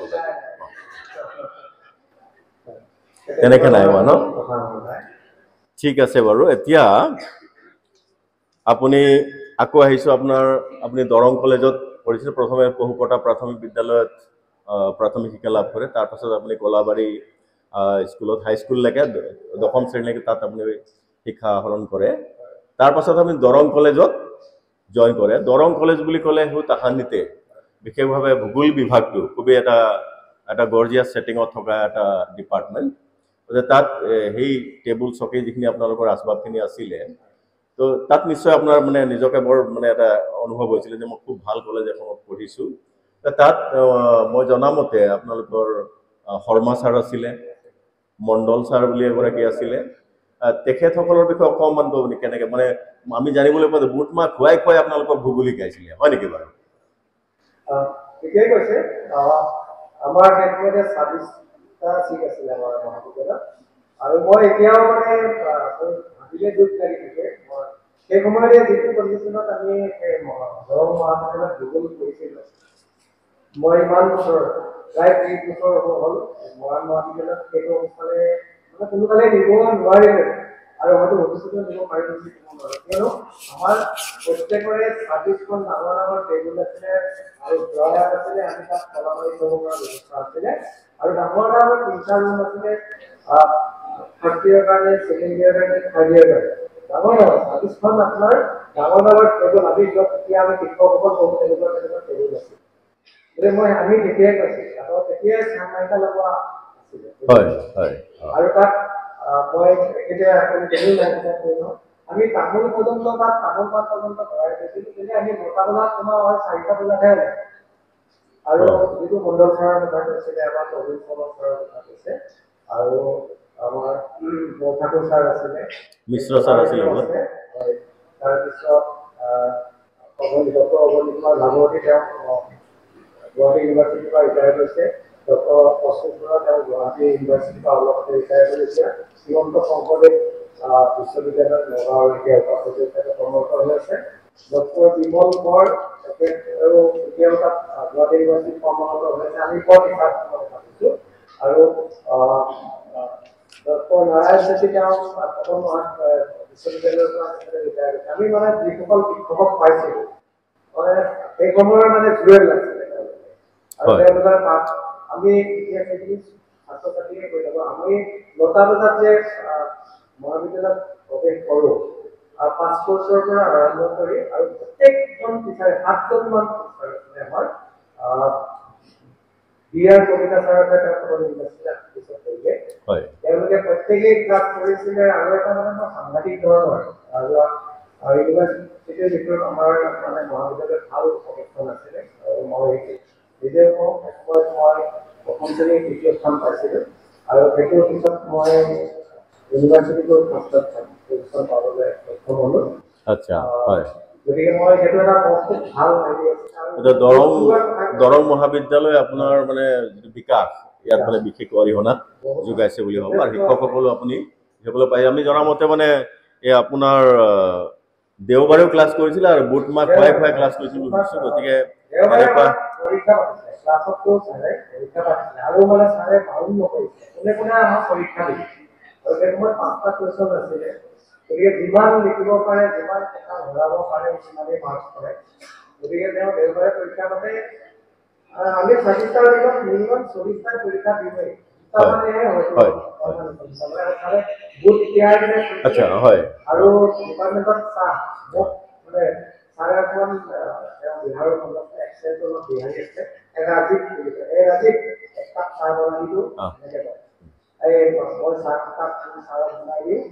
তেনেকৈ নাই হোৱা ন ঠিক আছে বাৰু এতিয়া আপুনি আকৌ আহিছোঁ আপুনি দৰং কলেজত পঢ়িছিল প্ৰথমে পহুকটা প্ৰাথমিক বিদ্যালয়ত প্ৰাথমিক শিক্ষা লাভ কৰে তাৰপাছত আপুনি কলাবাৰী স্কুলত হাইস্কুললৈকে 10ম শ্ৰেণীলৈকে তাত আপুনি শিক্ষা আহৰণ কৰে তাৰপাছত আপুনি দৰং কলেজত জইন কৰে দৰং কলেজ বুলি ক'লে তাহানিতে বিশেষভাৱে ভূগোল বিভাগটো খুবেই এটা গৰ্জিয়াছ ছেটিঙত থকা এটা ডিপাৰ্টমেণ্ট তাত সেই টেবুল চকী যিখিনি আপোনালোকৰ আচবাবখিনি আছিলে তো তাত নিশ্চয় আপোনাৰ মানে নিজকে বৰ মানে এটা অনুভৱ হৈছিলে যে মই খুব ভাল কলেজ এখনত পঢ়িছোঁ তাত মই জনামতে আপোনালোকৰ শৰ্মা ছাৰ আছিলে মণ্ডল ছাৰ বুলি এগৰাকী আছিলে তেখেতসকলৰ বিষয়ে অকণমান ক'ব নেকি কেনেকৈ মানে আমি জানিবলৈ পাওঁ যে বুট মাহ খুৱাই খুৱাই আপোনালোকক ভূগোলী গাইছিলে হয় নেকি বাৰু ঠিকেই কৈছে আমাৰ ক্ষেত্ৰতে ২৬টা চিট আছিলে আমাৰ মহাবিদ্যালয়ত আৰু মই এতিয়াও মানে ভাবিলে দুখ লাগি থাকে সেই সময়তে যিটো কণ্ডিশ্যনত আমি দৰং মহাবিদ্যালয়ত ভূগোল কৰিছিলোঁ মই ইমান বছৰ প্ৰায় ৩০ বছৰ হ'ল মৰাণ মহাবিদ্যালয়ত সেইটো অৱস্থালে মানে কোনোকালে নিব নোৱাৰিলে আৰু হয়তো ভৱিষ্যতে নিব পাৰিম বুলি ক'ব নোৱাৰোঁ কিয়নো আমাৰ প্ৰত্যেকৰে ২৬খন ডাঙৰ ডাঙৰ টেবুল আছিলে আৰু ড্ৰয়াৰ আছিলে আমি তাত কলা মাৰি থ'ব পৰা ব্যৱস্থা আছিলে আৰু ডাঙৰ ডাঙৰ ৩টা ৰুম আছিলে ফাৰ্ষ্ট ইয়াৰ কাৰণে ছেকেণ্ড ইয়াৰ কাৰণে থাৰ্ড ইয়াৰ কাৰণে ডাঙৰ ডাঙৰ ২৬খন আপোনাৰ ডাঙৰ ডাঙৰ টেবুল আমি য'ত তেতিয়া আমি শিক্ষকসকল কওঁ তেনেকুৱা তেনেকুৱা টেবুল আছিল মই আমি তেতিয়াই কৈছিলোঁ আৰু তেতিয়াই চামাইকা লগোৱা আছিলে আৰু তাত মই এতিয়া আমি তামোল পৰ্যন্ত তাত তামোল পাত পৰ্যন্ত ভৰাই থৈছিলোঁ তেতিয়া আমি ৯টা বজাত তোমাৰ ৪টা বজাতহে ওলায় আৰু যিটো মণ্ডল ছাৰৰ কথা কৈছিলে আমাৰ প্ৰবীণ ছাৰৰ কথা কৈছে আৰু আমাৰ ঠাকুৰ ছাৰ আছিলে মিশ্ৰ ছাৰ আছিলে তাৰপিছত ডক্টৰ অৱনী কুমাৰ ভাগৱতী তেওঁ গুৱাহাটী ইউনিভাৰ্চিটিৰ পৰা ৰিটায়াৰ কৰিছে ডক্টৰ অশোক বৰা তেওঁ গুৱাহাটী ইউনিভাৰ্চিটিৰ পৰা অলপতে ৰিটায়াৰ কৰিছে শ্ৰীমন্ত শংকৰদেৱ বিশ্ববিদ্যালয়ত নগাঁৱৰ এতিয়া উপাচাৰ্য হিচাপে কৰ্মৰত হৈ আছে ডক্টৰ বিমল বৰ আৰু এতিয়াও তাত গুৱাহাটী ইউনিভাৰ্চিটিত কৰ্মৰত হৈ আছে আমি বৰ ভাবিছোঁ আৰু ডক্টৰ নাৰায়ণ চেত্ৰী তেওঁ কটন বিশ্ববিদ্যালয়ৰ পৰা ৰিটায়াৰ কৰিছে আমি মানে যিসকল শিক্ষকক পাইছিলোঁ মানে সেই সময়ৰ মানে জুৱেল আছিলে আৰু তেওঁলোকৰ আমি এতিয়া সেইখিনি ছাত্ৰ ছাত্ৰীয়ে কৈ থাকোঁ আমি ৯টা বজাত যে মহাবিদ্যালয়ত প্ৰৱেশ কৰোঁ আৰু ৫ কোৰ্চৰ পৰা আৰম্ভ কৰি আৰু প্ৰত্যেকজন টিচাৰে ৭জনমান টিচাৰ আছিলে আমাৰ বি.আৰ. কবিতা ছাৰকে তেওঁ ইউনিভাৰ্চিটিত পিছত কৰিলে তেওঁলোকে প্ৰত্যেকেই ক্লাছ কৰিছিলে আৰু এটা মানে সাংঘাতিক ধৰণৰ আৰু ইউনিভাৰ্চিটিৰ ভিতৰত আমাৰ মানে মহাবিদ্যালয়ত ভাল অৱস্থান আছিলে আৰু মই নিজে কওঁ সময়ত মই প্ৰথম শ্ৰেণীৰ তৃতীয় স্থান পাইছিলোঁ আৰু সেইটোৰ পিছত মই ইউনিভাৰ্চিটিটো পজিশ্যন পাবলৈ সক্ষম হ'লোঁ আচ্ছা হয় গতিকে মই সেইটো এটা খুব ভাল লাগি আছে দৰং মহাবিদ্যালয় আপোনাৰ মানে যিটো বিকাশ ইয়াত মানে বিশেষ অৰিহণা যোগাইছে বুলি ভাবোঁ আৰু শিক্ষকসকলো আপুনি শিকিবলৈ পাই আমি জনামতে মানে এই আপোনাৰ দেওবাৰেও ক্লাছ কৰিছিলে আৰু বুট মাহ খুৱাই খুৱাই ক্লাছ কৰিছিল বুজিছোঁ গতিকে পৰীক্ষা ক্লাছতটো ছাৰে পৰীক্ষা পাতিছিলে আৰু মানে ছাৰে বাউন নকৰিছিলে কোনে কোনে আমাক পৰীক্ষা দিলে আৰু সেই সময়ত 5টা কুৱেশ্যন আছিলে গতিকে যিমান লিখিব পাৰে যিমান কথা ভৰাব পাৰে সিমানেই মাৰ্কছ পায় গতিকে তেওঁ দেওবাৰে পৰীক্ষা পাতে আমি 25টাৰ ভিতৰত মিনিমাম 40টাই পৰীক্ষা দিমেই আৰু ডিপাৰ্টমেণ্টত চাহ মানে ছাৰে অকণমান বিহাৰৰ অলপ এক্সেঞ্জ অলপ বিহাৰী আছে ৰাজীৱ এক কাপ চাহ বনাই দিলোঁ এনেকৈ কয় মই চাহ কাপ চাহ বনাই দিওঁ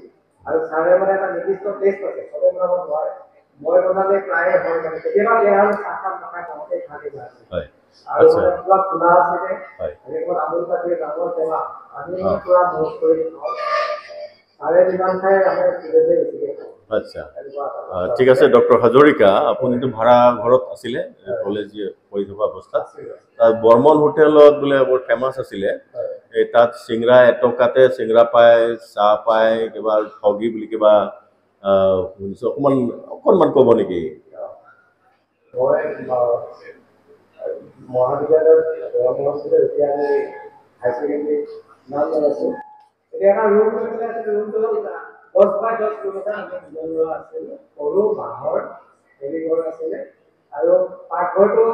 আৰু ছাৰে মানে এটা নিৰ্দিষ্ট টেষ্ট আছে চবে বনাব নোৱাৰে মই বনালে প্ৰায়ে হয় মানে কেতিয়াবা বেয়া হ'লে চাহকাপ নাখায় কমতে খাই যায় আৰু মানে পুৰা খোলা আছিলে এনেকুৱা আমুল কাটিয়ে ডাঙৰ টেমা আমি মানে পুৰা মজ কৰি দিওঁ ছাৰে যিমান খাই আমাৰ ষ্টুডেণ্টে বেছিকৈ খায় আচ্ছা ঠিক আছে ডক্টৰ হাজৰিকা আপুনিতো ভাড়া ঘৰত আছিলে কলেজ পঢ়ি থকা অৱস্থাত তাত বৰ্মন হোটেলত বোলে বৰ ফেমাছ আছিলে এই তাত চিংৰা এটকাতে চিংৰা পায় চাহ পায় কিবা ঠগী বুলি কিবা শুনিছোঁ অকণমান ক'ব নেকি মই মহাবিদ্যালয়ত যেতিয়া আমি হাই ছেকেণ্ডেৰী নাম জনাইছোঁ তেতিয়া এটা ৰুম লৈ পেলাই আছিল ৰুমটো 10x10 ৰুম এটা আমি দুজন ল'ৰা আছিলোঁ সৰু বাঁহৰ হেৰি ঘৰ আছিলে আৰু পাকঘৰটো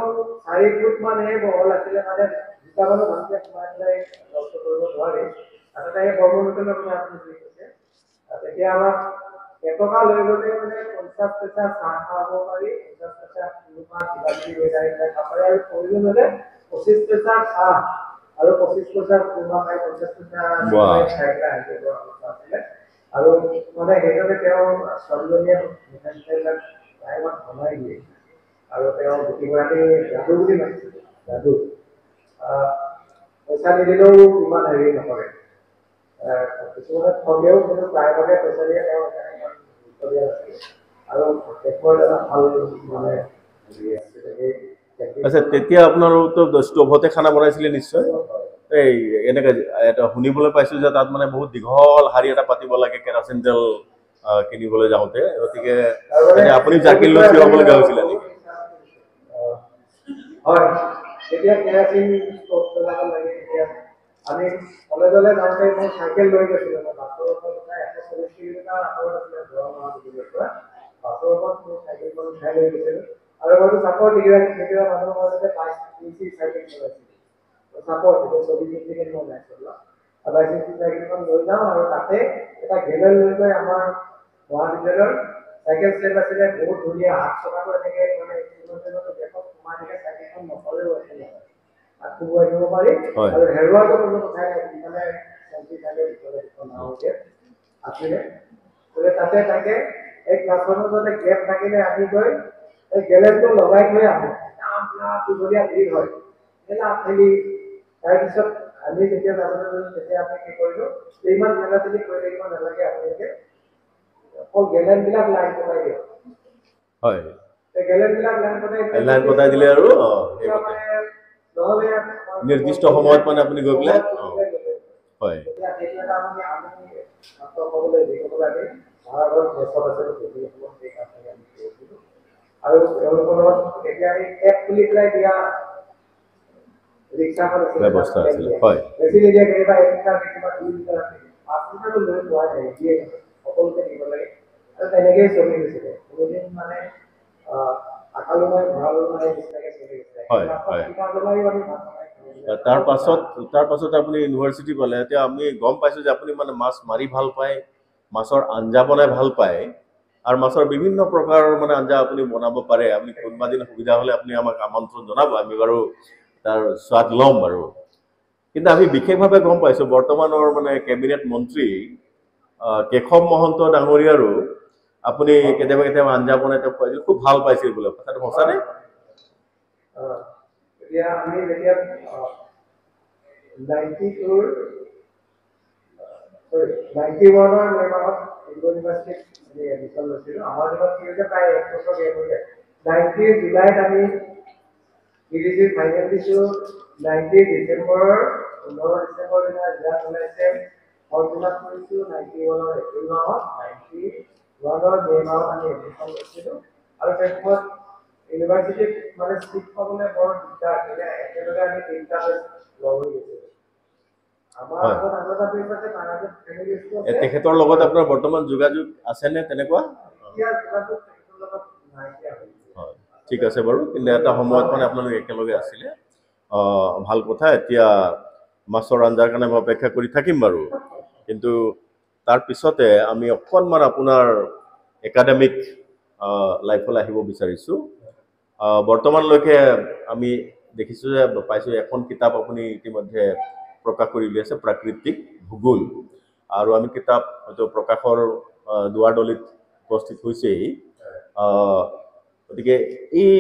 4 ফুটমানহে বহল আছিলে মানে দুটা মানুহ ভালকৈ সোমাই পেলাই কষ্ট কৰিব নোৱাৰি তাতে সেই বৰ্মন হোটেলৰ কথা আপুনি যি কৈছে তেতিয়া আমাক এটকা লৈ গ'লে মানে 50 পইচা চাহ খাব পাৰি 50 পইচা কিবা কিবি লৈ যায় খাবলৈ আৰু প্ৰয়োজন হ'লে 25 পইচা চাহ আৰু 25 পইচা কোনোবা খাই 50 পইচা খাই পেলাই আহিব অৱস্থা আছিলে আৰু মানে সেইকাৰণে তেওঁ ছোৱালীজনীয়ে মিঠাইবিলাক প্ৰায়ভাগ বনাই দিয়ে আৰু তেওঁ গোটেইগৰাকী যাদু বুলি মাতিছিলে যাদু পইচা নিদিলেও ইমান হেৰি নকৰে কিছুমানে ঠগেও কিন্তু প্ৰায়ভাগে পইচা দিয়ে তেওঁ সেইকাৰণে ইমান গুৰুত্ব দিয়া নাছিল আৰু দেশৰ এটা ভাল মানে আচ্ছা তেতিয়া আপোনালোকতো ষ্টভতে খানা বনাইছিলে নিশ্চয় এই এনেকে এটা শুনিবলৈ পাইছো যে তাত মানে বহুত দীঘল শাৰী এটা পাতিব লাগে কেৰাচিন তেল কিনিবলৈ যাওঁতে গতিকে আপুনি জাকিৰ লৈ থিয় হ'বলগীয়া হৈছিলে নেকি হয় যেতিয়া কেৰাচিন ষ্টভ চলাব লাগে তেতিয়া আমি কলেজলৈ যাওঁতে মই চাইকেল লৈ গৈছিলোঁ মই বাছৰ ওপৰত প্ৰায় 140 কিলোমিটাৰ আঁতৰত আছিলে যোৱা ডিব্ৰুগড়ৰ পৰা বাছৰ ওপৰত মই চাইকেলখন উঠাই লৈ গৈছিলোঁ আৰু মইতো চাপৰ কেতিয়াবা মানুহৰ মাজতে 22 চাইকেল চলাইছিলোঁ চাপৰ সেইটো 40 কিলোমিটাৰ মই নাই চলোৱা 22 চাইকেলখন লৈ যাওঁ আৰু তাতে এটা ঘেলেল লৈ গৈ আমাৰ মহাবিদ্যালয়ৰ চাইকেল ষ্টেণ্ড আছিলে বহুত ধুনীয়া 8 চকাটো এনেকৈ মানে দেশত সোমাই থাকে চাইকেলখন নচলেও আছিলে আকৌ আহিব পাৰি আৰু হেৰুৱাটো কোনো কথাই নাই মানে শান্তি থাকে ভিতৰত নাওকে আছিলে তাতে থাকে এক ক্লাছৰ মাজতে গেপ থাকিলে আমি গৈ এই গেলেটটো লগাই থৈ আহোঁ দুজনীয়া ভিৰ হয় খেলি তাৰপিছত আমি যেতিয়া যাবলৈ তেতিয়া আমি কি কৰিলোঁ ইমান খেলা-চেলি কৰি থাকিব নালাগে আপোনালোকে অকল গেলেটবিলাক লাইন পতাই দিয়ক হয় গেলেটবিলাক লাইন পতাই দিলে আৰু নিৰ্দিষ্ট সময়ত মানে আপুনি গৈ পেলাই হয় আৰু তেওঁলোকৰ লগত এতিয়া এই এপ খুলি পেলাই দিয়া ৰিক্সাখন ব্যৱস্থা আছিলে হয় বেছি নিদিয়া কেতিয়াবা 1 লিটাৰ কেতিয়াবা 2 লিটাৰ আছে 5 লিটাৰটো লৈ পোৱা যায় দিয়ে সকলোকে দিব লাগে আৰু তেনেকেই চলি গৈছিলে কোনোদিন মানে আকালো নাই ভৰালো নাই নিচিনাকৈ চলি গৈছিলে হয় হয় তাৰ পাছত আপুনি ইউনিভাৰ্চিটি পালে এতিয়া আমি গম পাইছোঁ যে আপুনি মানে মাছ মাৰি ভাল পায় মাছৰ আঞ্জা বনাই ভাল পায় আৰু মাছৰ বিভিন্ন প্ৰকাৰৰ মানে আঞ্জা আপুনি বনাব পাৰে আপুনি কোনোবা দিন সুবিধা হ'লে আপুনি আমাক আমন্ত্ৰণ জনাব আমি বাৰু তাৰ স্বাদ ল'ম বাৰু কিন্তু আমি বিশেষভাৱে গম পাইছোঁ বৰ্তমানৰ মানে কেবিনেট মন্ত্ৰী কেশৱ মহন্ত ডাঙৰীয়াৰো আপুনি কেতিয়াবা কেতিয়াবা আঞ্জা বনাই তেওঁ খুৱাইছিল খুব ভাল পাইছিল বোলে কথাটো সঁচানে এতিয়া আমি যেতিয়া 92ৰ 91ৰ মেমাহত ইউনিভাৰ্চিটিত এডমিশ্যন লৈছিলোঁ আমাৰ দিনত কি হৈছে প্ৰায় 1 বছৰ গেপ হৈ যায় 90 জুলাইত আমি ইংলিছ ফাইনেল দিছোঁ 90 ডিচেম্বৰৰ 15 ডিচেম্বৰ দিনা ৰিজাল্ট ওলাইছে ফৰ্মুলাত কৰিছোঁ 91ৰ এপ্ৰিল মাহত 91ৰ মে মাহত আমি এডমিশ্যন লৈছিলোঁ আৰু সেই সময়ত ইউনিভাৰ্চিটিত মানে চিট পাবলৈ বৰ দিগদাৰ আছিলে একেলগে আমি 3টা লগ হৈ গৈছিলোঁ আমাৰ আগত আগত আছে তাৰ আগত তেখেতৰ লগত আপোনাৰ বৰ্তমান যোগাযোগ আছেনে তেনেকুৱা হয় ঠিক আছে বাৰু কিন্তু এটা সময়ত মানে আপোনালোক একেলগে আছিলে ভাল কথা এতিয়া মাছৰ আঞ্জাৰ কাৰণে মই অপেক্ষা কৰি থাকিম বাৰু কিন্তু তাৰ পিছতে আমি অকণমান আপোনাৰ একাডেমিক লাইফলৈ আহিব বিচাৰিছোঁ বৰ্তমানলৈকে আমি দেখিছোঁ যে পাইছোঁ এখন কিতাপ আপুনি ইতিমধ্যে প্ৰকাশ কৰি উলিয়াইছে প্ৰাকৃতিক ভূগোল আৰু আমি কিতাপ হয়তো প্ৰকাশৰ দুৱাৰদলিত উপস্থিত হৈছেই গতিকে এই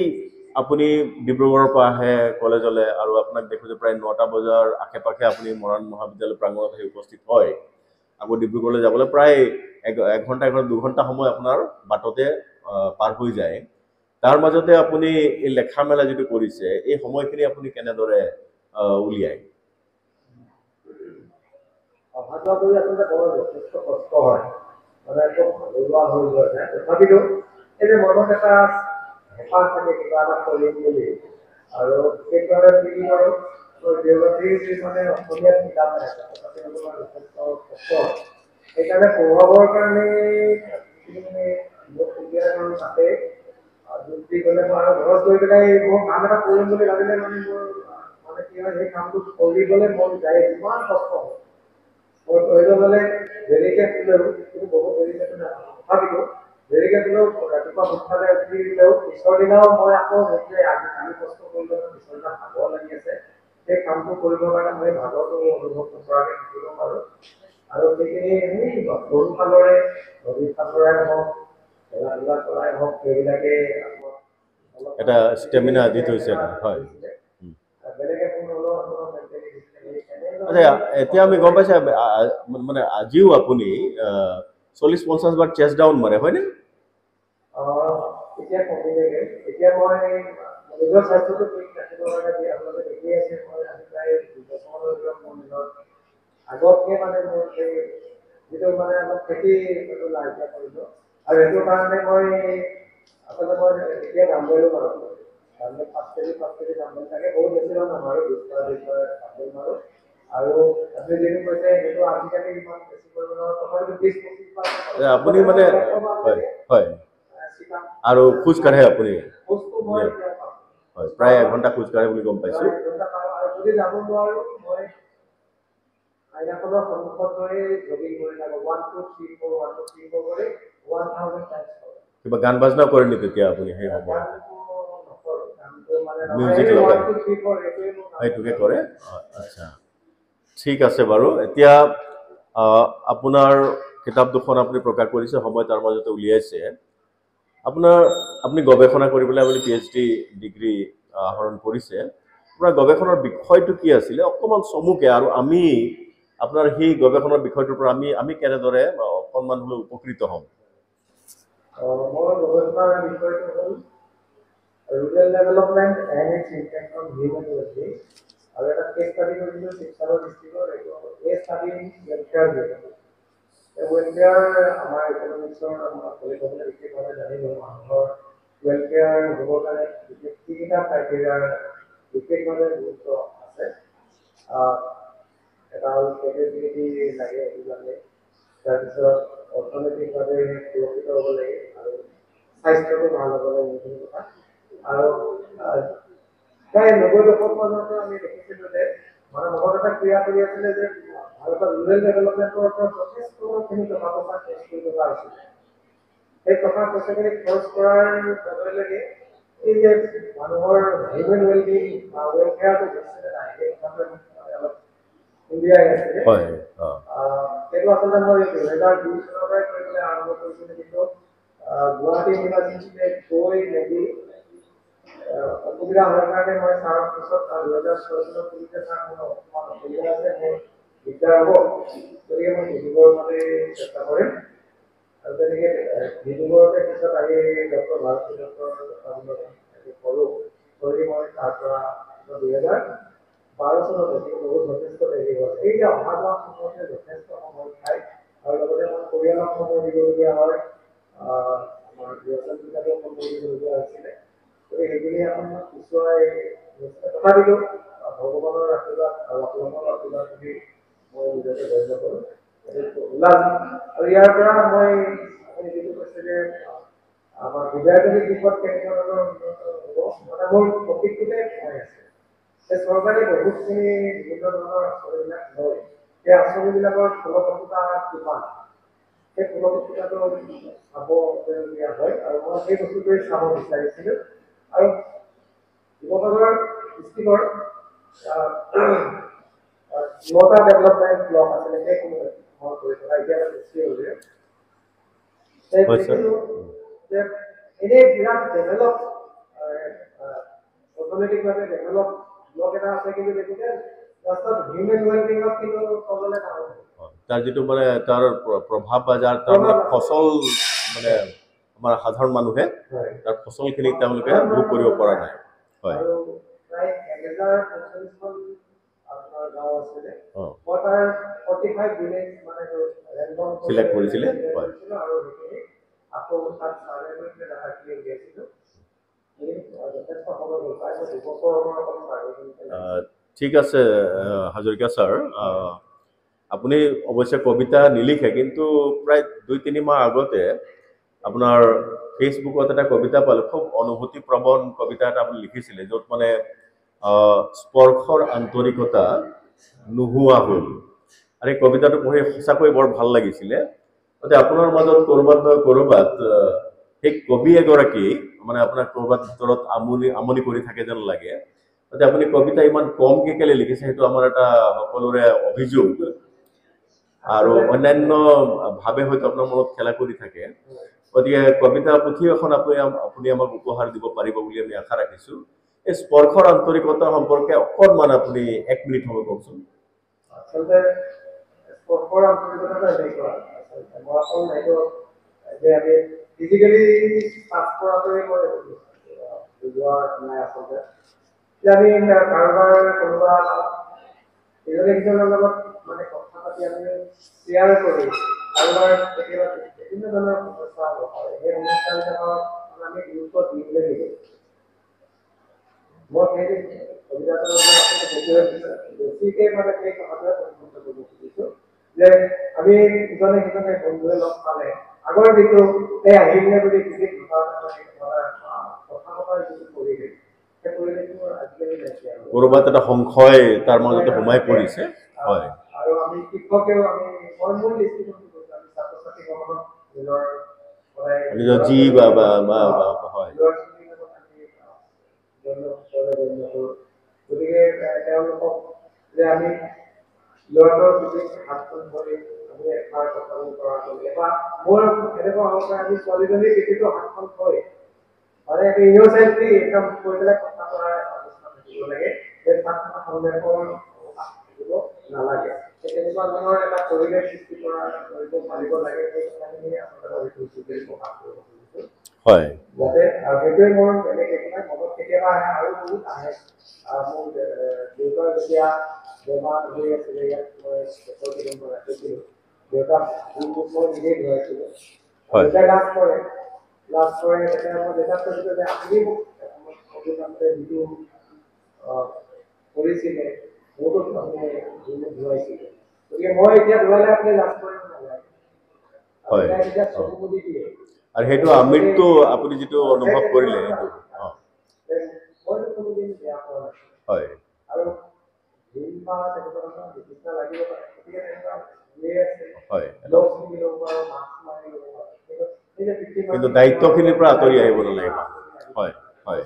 আপুনি ডিব্ৰুগড়ৰ পৰা আহে কলেজলৈ আৰু আপোনাক দেখোঁ যে প্ৰায় 9টা বজাৰ আশে পাশে আপুনি মৰাণ মহাবিদ্যালয় প্ৰাংগণত আহি উপস্থিত হয় আকৌ ডিব্ৰুগড়লৈ যাবলৈ প্ৰায় 1 ঘণ্টা 2 ঘণ্টা সময় আপোনাৰ বাটতে পাৰ হৈ যায় তাৰ মাজতে আপুনি এই লেখা মেলা যিটো কৰিছে এই সময়খিনি আপুনি কেনেদৰে উলিয়ায় অহা-যোৱা কৰি আচলতে বৰ যথেষ্ট কষ্ট হয় মানে একদম ভাগৰুৱা হৈ যোৱা যায় তথাপিতো এই যে মনত এটা হেঁপাহ থাকে কিবা এটা কৰিম বুলি আৰু সেইকাৰণে কি কৰোঁ জিঅ'গ্ৰাফী মানে অসমীয়াত কিতাপ নাই তথাপি আপোনাৰ যথেষ্ট কষ্ট সেইকাৰণে পঢ়াবৰ কাৰণে মানে মোক সুবিধা কৰোঁ তাতে যুক্তি গ'লে মই আৰু ঘৰত গৈ পেলাই মই কাম এটা কৰিম বুলি ভাবিলে মানে মোৰ মানে কি হয় সেই কামটো কৰিবলৈ মন যায় ইমান কষ্ট হয় মই প্ৰয়োজন হ'লে দেৰিকৈ শুলেও কিন্তু বহুত দেৰিকৈ তথাপিতো দেৰিকৈ শুলেও ৰাতিপুৱা সোনকালে উঠি দিলেও পিছৰ দিনাও মই আকৌ সেইটোৱে আজি কষ্ট কৰিলেও পিছৰ দিনা ভাগৰ লাগি আছে সেই কামটো কৰিবৰ কাৰণে মই ভাগৰটো অনুভৱ নকৰাকৈ থাকিব পাৰোঁ আৰু সেইখিনি সৰু ফালৰে নদীৰ ফালৰে হওক খেলা ধূলা কৰাই হওক সেইবিলাকে এটা ষ্টেমিনা দি থৈছে হয় আচ্ছা এতিয়া আমি গম পাইছে মানে আজিও আপুনি 40-50 বাৰ চেষ্ট ডাউন মাৰে হয়নে এতিয়া কমিলেগে এতিয়া মই নিজৰ স্বাস্থ্যটো ঠিক ৰাখিবৰ কাৰণে আপোনালোকে দেখি আছে মই আজি প্ৰায় 2 বছৰৰ মোৰ নিজৰ আগতকে মানে মোৰ এই যিটো মানে অলপ খেতি লাইফ কৰিলোঁ আৰু সেইটো কাৰণে মই আচলতে মই এতিয়া নাম্বাৰো মাৰোঁ আমি 5 কেজি নাম্বাৰ থাকে বহুত বেছি নামাৰোঁ 20 মাৰোঁ আৰু আপুনি যিটো কৈছে সেইটো আজিকালি ইমান বেছি পৰিমাণৰ তথাপিতো 20-25 আপুনি মানে হয় হয় আৰু খোজ কাঢ়ে আপুনি হয় প্ৰায় 1 ঘণ্টা খোজ কাঢ়ে বুলি গম পাইছো আৰু যদি যাব নোৱাৰো মই আইনাখনৰ সন্মুখত গৈ জগিং কৰি থাকো 1 2 3 4 1 2 3 4 কৰি 1000 টাইমছ কিবা গান বাজনা কৰে নি তেতিয়া আপুনি সেই সময়ত মিউজিক লগাই এইটোকে কৰে আচ্ছা ঠিক আছে বাৰু এতিয়া আপোনাৰ কিতাপ দুখন আপুনি প্ৰকাশ কৰিছে সময় তাৰ মাজতে উলিয়াইছে আপুনি গৱেষণা কৰিবলৈ আপুনি PhD ডিগ্ৰী আহৰণ কৰিছে আপোনাৰ গৱেষণাৰ বিষয়টো কি আছিল অকমান চমুকে আৰু আমি আপোনাৰ সেই গৱেষণাৰ বিষয়টোৰ পৰা আমি কেনেদৰে অকমান হলে উপকৃত হ'ম মোৰ গৱেষণাৰ বিষয়টো হ'ল rural development and its impact on human well-being আৰু এটা কেছ ষ্টাডি কৰিছিলোঁ শিৱসাগৰ ডিষ্ট্ৰিক্টৰ এইটো এই ষ্টাডি ৱেলফেয়াৰ ৱেলফেয়াৰ আমাৰ ইকনমিক্সৰ আমাৰ কলেজলৈ বিশেষভাৱে জানিলোঁ মানুহৰ ৱেলফেয়াৰ হ'বৰ কাৰণে তিনিটা ক্ৰাইটেৰিয়াৰ বিশেষভাৱে গুৰুত্ব আছে এটা হ'ল কেপেবিলিটি লাগে এইবিলাকে তাৰপিছত অৰ্থনৈতিকভাৱে সুৰক্ষিত হ'ব লাগে আৰু স্বাস্থ্যটো ভাল হ'ব লাগে এইখিনি কথা আৰু প্ৰায় 90 দশক মানতে আমি দেখিছিলোঁ যে মানে বহুত এটা ক্ৰিয়া কৰি আছিলে যে ভাৰতৰ ৰুৰেল ডেভেলপমেণ্টৰ ওপৰত যথেষ্টখিনি টকা পইচা খৰচ কৰিব লগা হৈছিলে সেই টকা পইচাখিনি খৰচ কৰাৰ লগে লগে এই যে মানুহৰ হিউমেন ৱেলবিং বা ৱেলফেয়াৰটো বেছিকৈ নাই সেই কথাটো অলপ ইণ্ডিয়াই আছিলে সেইটো আচলতে মই 2002 চনৰ পৰাই কৰিবলৈ আৰম্ভ কৰিছিলোঁ কিন্তু গুৱাহাটী ইউনিভাৰ্চিটিতে গৈ মেলি অসুবিধা হোৱাৰ কাৰণে মই ছাৰৰ পিছত 2006 চনত পুলিচে ছাৰ মোৰ অকণমান অসুবিধা আছে মোৰ দিগদাৰ হ'ব গতিকে মই ডিব্ৰুগড়তে চেষ্টা কৰিম আৰু তেনেকৈ ডিব্ৰুগড়তে পিছত আহি ডক্টৰ ভাৰতী ডক্টৰ কৰোঁ কৰি মই তাৰ পৰা 2012 চনত বহুত যথেষ্ট দেৰি হ'ল এই যে অহা যোৱা সময়তে যথেষ্ট সময় খায় আৰু লগতে মই পৰিয়ালক সময় দিবলগীয়া হয় আমাৰ গৃহস্থবিলাকেও সময় দিবলগীয়া হৈছিলে সেইখিনি আপোনাৰ পিছুৱাই তথাপিতো ভগৱানৰ আশীৰ্বাদ আৰু আপোনালোকৰ আশীৰ্বাদ বুলি মই নিজকে ধন্য কৰোঁ ওলাম আৰু ইয়াৰ পৰা মই আপুনি যিটো কৈছে যে আমাৰ বিদ্যাৰ্থী দিশত কেনেধৰণৰ উন্নত হ'ব মানে মোৰ টপিকটোতে হৈ আছে যে চৰকাৰে বহুতখিনি বিভিন্ন ধৰণৰ আঁচনিবিলাক লয় সেই আঁচনিবিলাকৰ ফলপ্ৰসূতা কিমান সেই ফলপ্ৰসূতাটো চাবলগীয়া হয় আৰু মই সেই বস্তুটোৱে চাব বিচাৰিছিলোঁ আৰু শিৱসাগৰ ডিষ্ট্ৰিক্টৰ 9টা ডেভেলপমেণ্ট ব্লক আছিলে সেইসমূহ মই কৰি থকা এতিয়া বেছি হ'লে যে এনেই বিৰাট ডেভেলপ অৰ্থনৈতিকভাৱে ডেভেলপ ব্লক এটা আছে কিন্তু গতিকে ৰাস্তাত হিউমেন ৱেলবিঙত কিন্তু তললৈ নাহে তাৰ যিটো মানে তাৰ প্ৰভাৱ বা যাৰ তাৰ মানে ফচল মানে আমাৰ সাধাৰণ মানুহে তাৰ ফচলখিনি তেওঁলোকে ভোগ কৰিব পৰা নাই হয় আৰু প্ৰায় 1045খন আপোনাৰ গাঁও আছিলে মই তাৰ 45 ভিলেজ মানে ৰেণ্ডম সিলেক্ট কৰিছিলে হয় আৰু সেইখিনি আকৌ তাত চাৰ্ভে কৰি দেখাখিনি উলিয়াইছিলোঁ ঠিক আছে হাজৰিকা ছাৰ আপুনি অৱশ্যে কবিতা নিলিখে কিন্তু প্ৰায় 2-3 মাহ আগতে আপোনাৰ ফেচবুকত এটা কবিতা পালোঁ খুব অনুভূতিপ্ৰবণ কবিতা এটা আপুনি লিখিছিলে য'ত মানে স্পৰ্শৰ আন্তৰিকতা নোহোৱা হ'ল আৰু এই কবিতাটো পঢ়ি সঁচাকৈ বৰ ভাল লাগিছিলে আপোনাৰ মাজত ক'ৰবাত সেই কবি এগৰাকী মানে আপোনাৰ ক'ৰবাত ভিতৰত আমনি কৰি থাকে যেন লাগে আপুনি কবিতা ইমান কমকে কেলে লিখিছে সেইটো আমাৰ এটা সকলোৰে অভিযোগ আৰু অন্যান্য ভাৱে হয়তো আপোনাৰ মনত খেলা কৰি থাকে গতিকে কবিতা পুথি এখন আপুনি আমাক উপহাৰ দিব পাৰিব বুলি আমি আশা ৰাখিছোঁ এই স্পৰ্শৰ আন্তৰিকতা সম্পৰ্কে অকণমান আপুনি 1 মিনিট সময় কওকচোন আচলতে স্পৰ্শৰ আন্তৰিকতাটো এনেকুৱা আচলতে মই অকল এইটো যে আমি ফিজিকেলি টাচ কৰাটোৱে মই বুজোৱা নাই আচলতে যে আমি কাৰোবাৰ কোনোবা ইজনে সিজনৰ লগত মানে কথা পাতি আমি শ্বেয়াৰ কৰি কাৰোবাৰ কেতিয়াবা বিভিন্ন ধৰণৰ সমস্যা হয় সেই সমস্যাবিলাকৰ আমি গুৰুত্ব দিবলৈ লাগিব মই সেই বেছিকে মানে সেই কথাটোৱে পৰিৱৰ্তন কৰিব খুজিছোঁ যে আমি ইজনে সিজনে বন্ধুৱে লগ পালে আগৰ যিটো এই আহিলে বুলি বিশেষ কথা পতাৰ যিটো পৰিৱেশ সেই পৰিৱেশটো আজিকালি নাইকিয়া ক'ৰবাত এটা সংশয় তাৰ মাজতে সোমাই পৰিছে হয় আৰু আমি শিক্ষকেও আমি মই মোৰ দৃষ্টিকোণটো কৈছোঁ আমি ছাত্ৰ ছাত্ৰীসকলক নিজৰ জি বা হয় গতিকে তেওঁলোকক যে আমি ল'ৰাটোৰ প্ৰতি হাতখন ধৰি আমি এষাৰ কথা কৰাটো বা মোৰ এনেকুৱা হ'ব পাৰে আমি ছোৱালীজনীৰ প্ৰতিটো হাতখন থৈ মানে ইন'চেণ্টলি একদম কৈ পেলাই কথা কৰাৰ অৱস্থা থাকিব লাগে যে তাত সন্দেহৰ থাকিব নালাগে তেনেকুৱা ধৰণৰ এটা পৰিৱেশ সৃষ্টি কৰিব পাৰিব লাগে সেই কথাখিনি আচলতে প্ৰকাশ কৰিব খুজিছোঁ হয় যাতে সেইটোৱে মোৰ বেলেগ একো মনত কেতিয়াবা আহে আৰু বহুত আহে মোৰ দেউতাৰ যেতিয়া বেমাৰ হৈ আছিলে ইয়াত মই কেইদিনমান ৰাখিছিলোঁ দেউতাক মই নিজেই ঘূৰাইছিলোঁ দেউতাই লাজ কৰে তেতিয়া মই দেউতাক কৈছিলোঁ যে আপুনি মোক অভিযানতে যিটো কৰিছিলে মোৰতো আপুনি ঘূৰাইছিলে গতিকে মই এতিয়া ঘূৰালে আপুনি লাজ কৰিব নালাগে তেতিয়া চকু মুদি দিয়ে আৰু সেইটো আমৃত্যু আপুনি যিটো অনুভৱ কৰিলে সেইটো মইতো কোনোদিন বেয়া পোৱা নাছিলোঁ হয় আৰু দিন বা তেনেকুৱা চিকিৎসা লাগিব পাৰে গতিকে তেনেকুৱা হয় কিন্তু দায়িত্বখিনিৰ পৰা আঁতৰি আহিব নালাগিব হয় হয়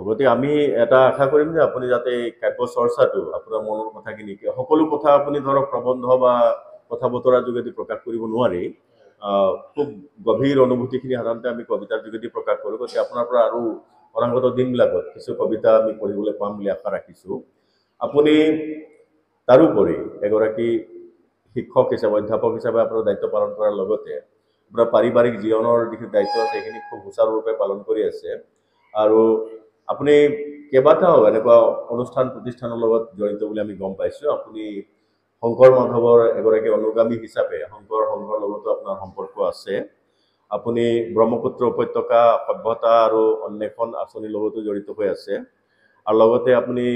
গতিকে আমি এটা আশা কৰিম যে আপুনি যাতে এই কাব্য চৰ্চাটো আপোনাৰ মনৰ কথাখিনি সকলো কথা আপুনি ধৰক প্ৰবন্ধ বা কথা বতৰাৰ যোগেদি প্ৰকাশ কৰিব নোৱাৰি খুব গভীৰ অনুভূতিখিনি সাধাৰণতে আমি কবিতাৰ যোগেদি প্ৰকাশ কৰোঁ গতিকে আপোনাৰ পৰা আৰু অনাগত দিনবিলাকত কিছু কবিতা আমি পঢ়িবলৈ পাম বুলি আশা ৰাখিছোঁ আপুনি তাৰোপৰি এগৰাকী শিক্ষক হিচাপে অধ্যাপক হিচাপে আপোনাৰ দায়িত্ব পালন কৰাৰ লগতে আপোনাৰ পাৰিবাৰিক জীৱনৰ যিখিনি দায়িত্ব আছে সেইখিনি খুব সুচাৰুৰূপে পালন কৰি আছে আৰু আপুনি কেইবাটাও এনেকুৱা অনুষ্ঠান প্ৰতিষ্ঠানৰ লগত জড়িত বুলি আমি গম পাইছোঁ আপুনি শংকৰ মাধৱৰ এগৰাকী অনুগামী হিচাপে শংকৰ সংঘৰ লগতো আপোনাৰ সম্পৰ্ক আছে আপুনি ব্ৰহ্মপুত্ৰ উপত্যকা সভ্যতা আৰু অন্বেষণ আঁচনিৰ লগতো জড়িত হৈ আছে আৰু লগতে আপুনি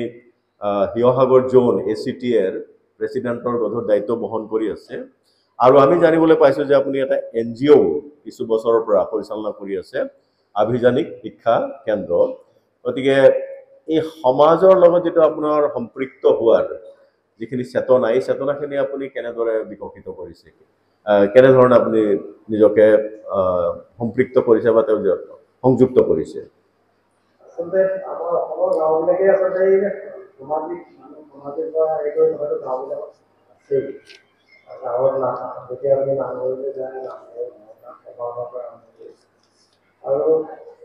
শিৱসাগৰ জোন ACTৰ প্ৰেচিডেণ্টৰ গধুৰ দায়িত্ব বহন কৰি আছে আৰু আমি জানিবলৈ পাইছোঁ যে আপুনি এটা NGO কিছু বছৰৰ পৰা পৰিচালনা কৰি আছে আভিযানিক শিক্ষা কেন্দ্ৰ গতিকে এই সমাজৰ লগত যিটো আপোনাৰ সম্পৃক্ত হোৱাৰ যিখিনি চেতনা এই চেতনাখিনি আপুনি কেনেদৰে বিকশিত কৰিছে কেনেধৰণে আপুনি নিজকে সম্পৃক্ত কৰিছে বা তেওঁ সংযুক্ত কৰিছে আচলতে আমাৰ অসমৰ গাঁওবিলাকে আচলতে সামাজিক বা এইটো হয়তো গাঁওবিলাকত আছেই গাঁৱৰ নাম যেতিয়া আমি নামঘৰলৈ যায় আৰু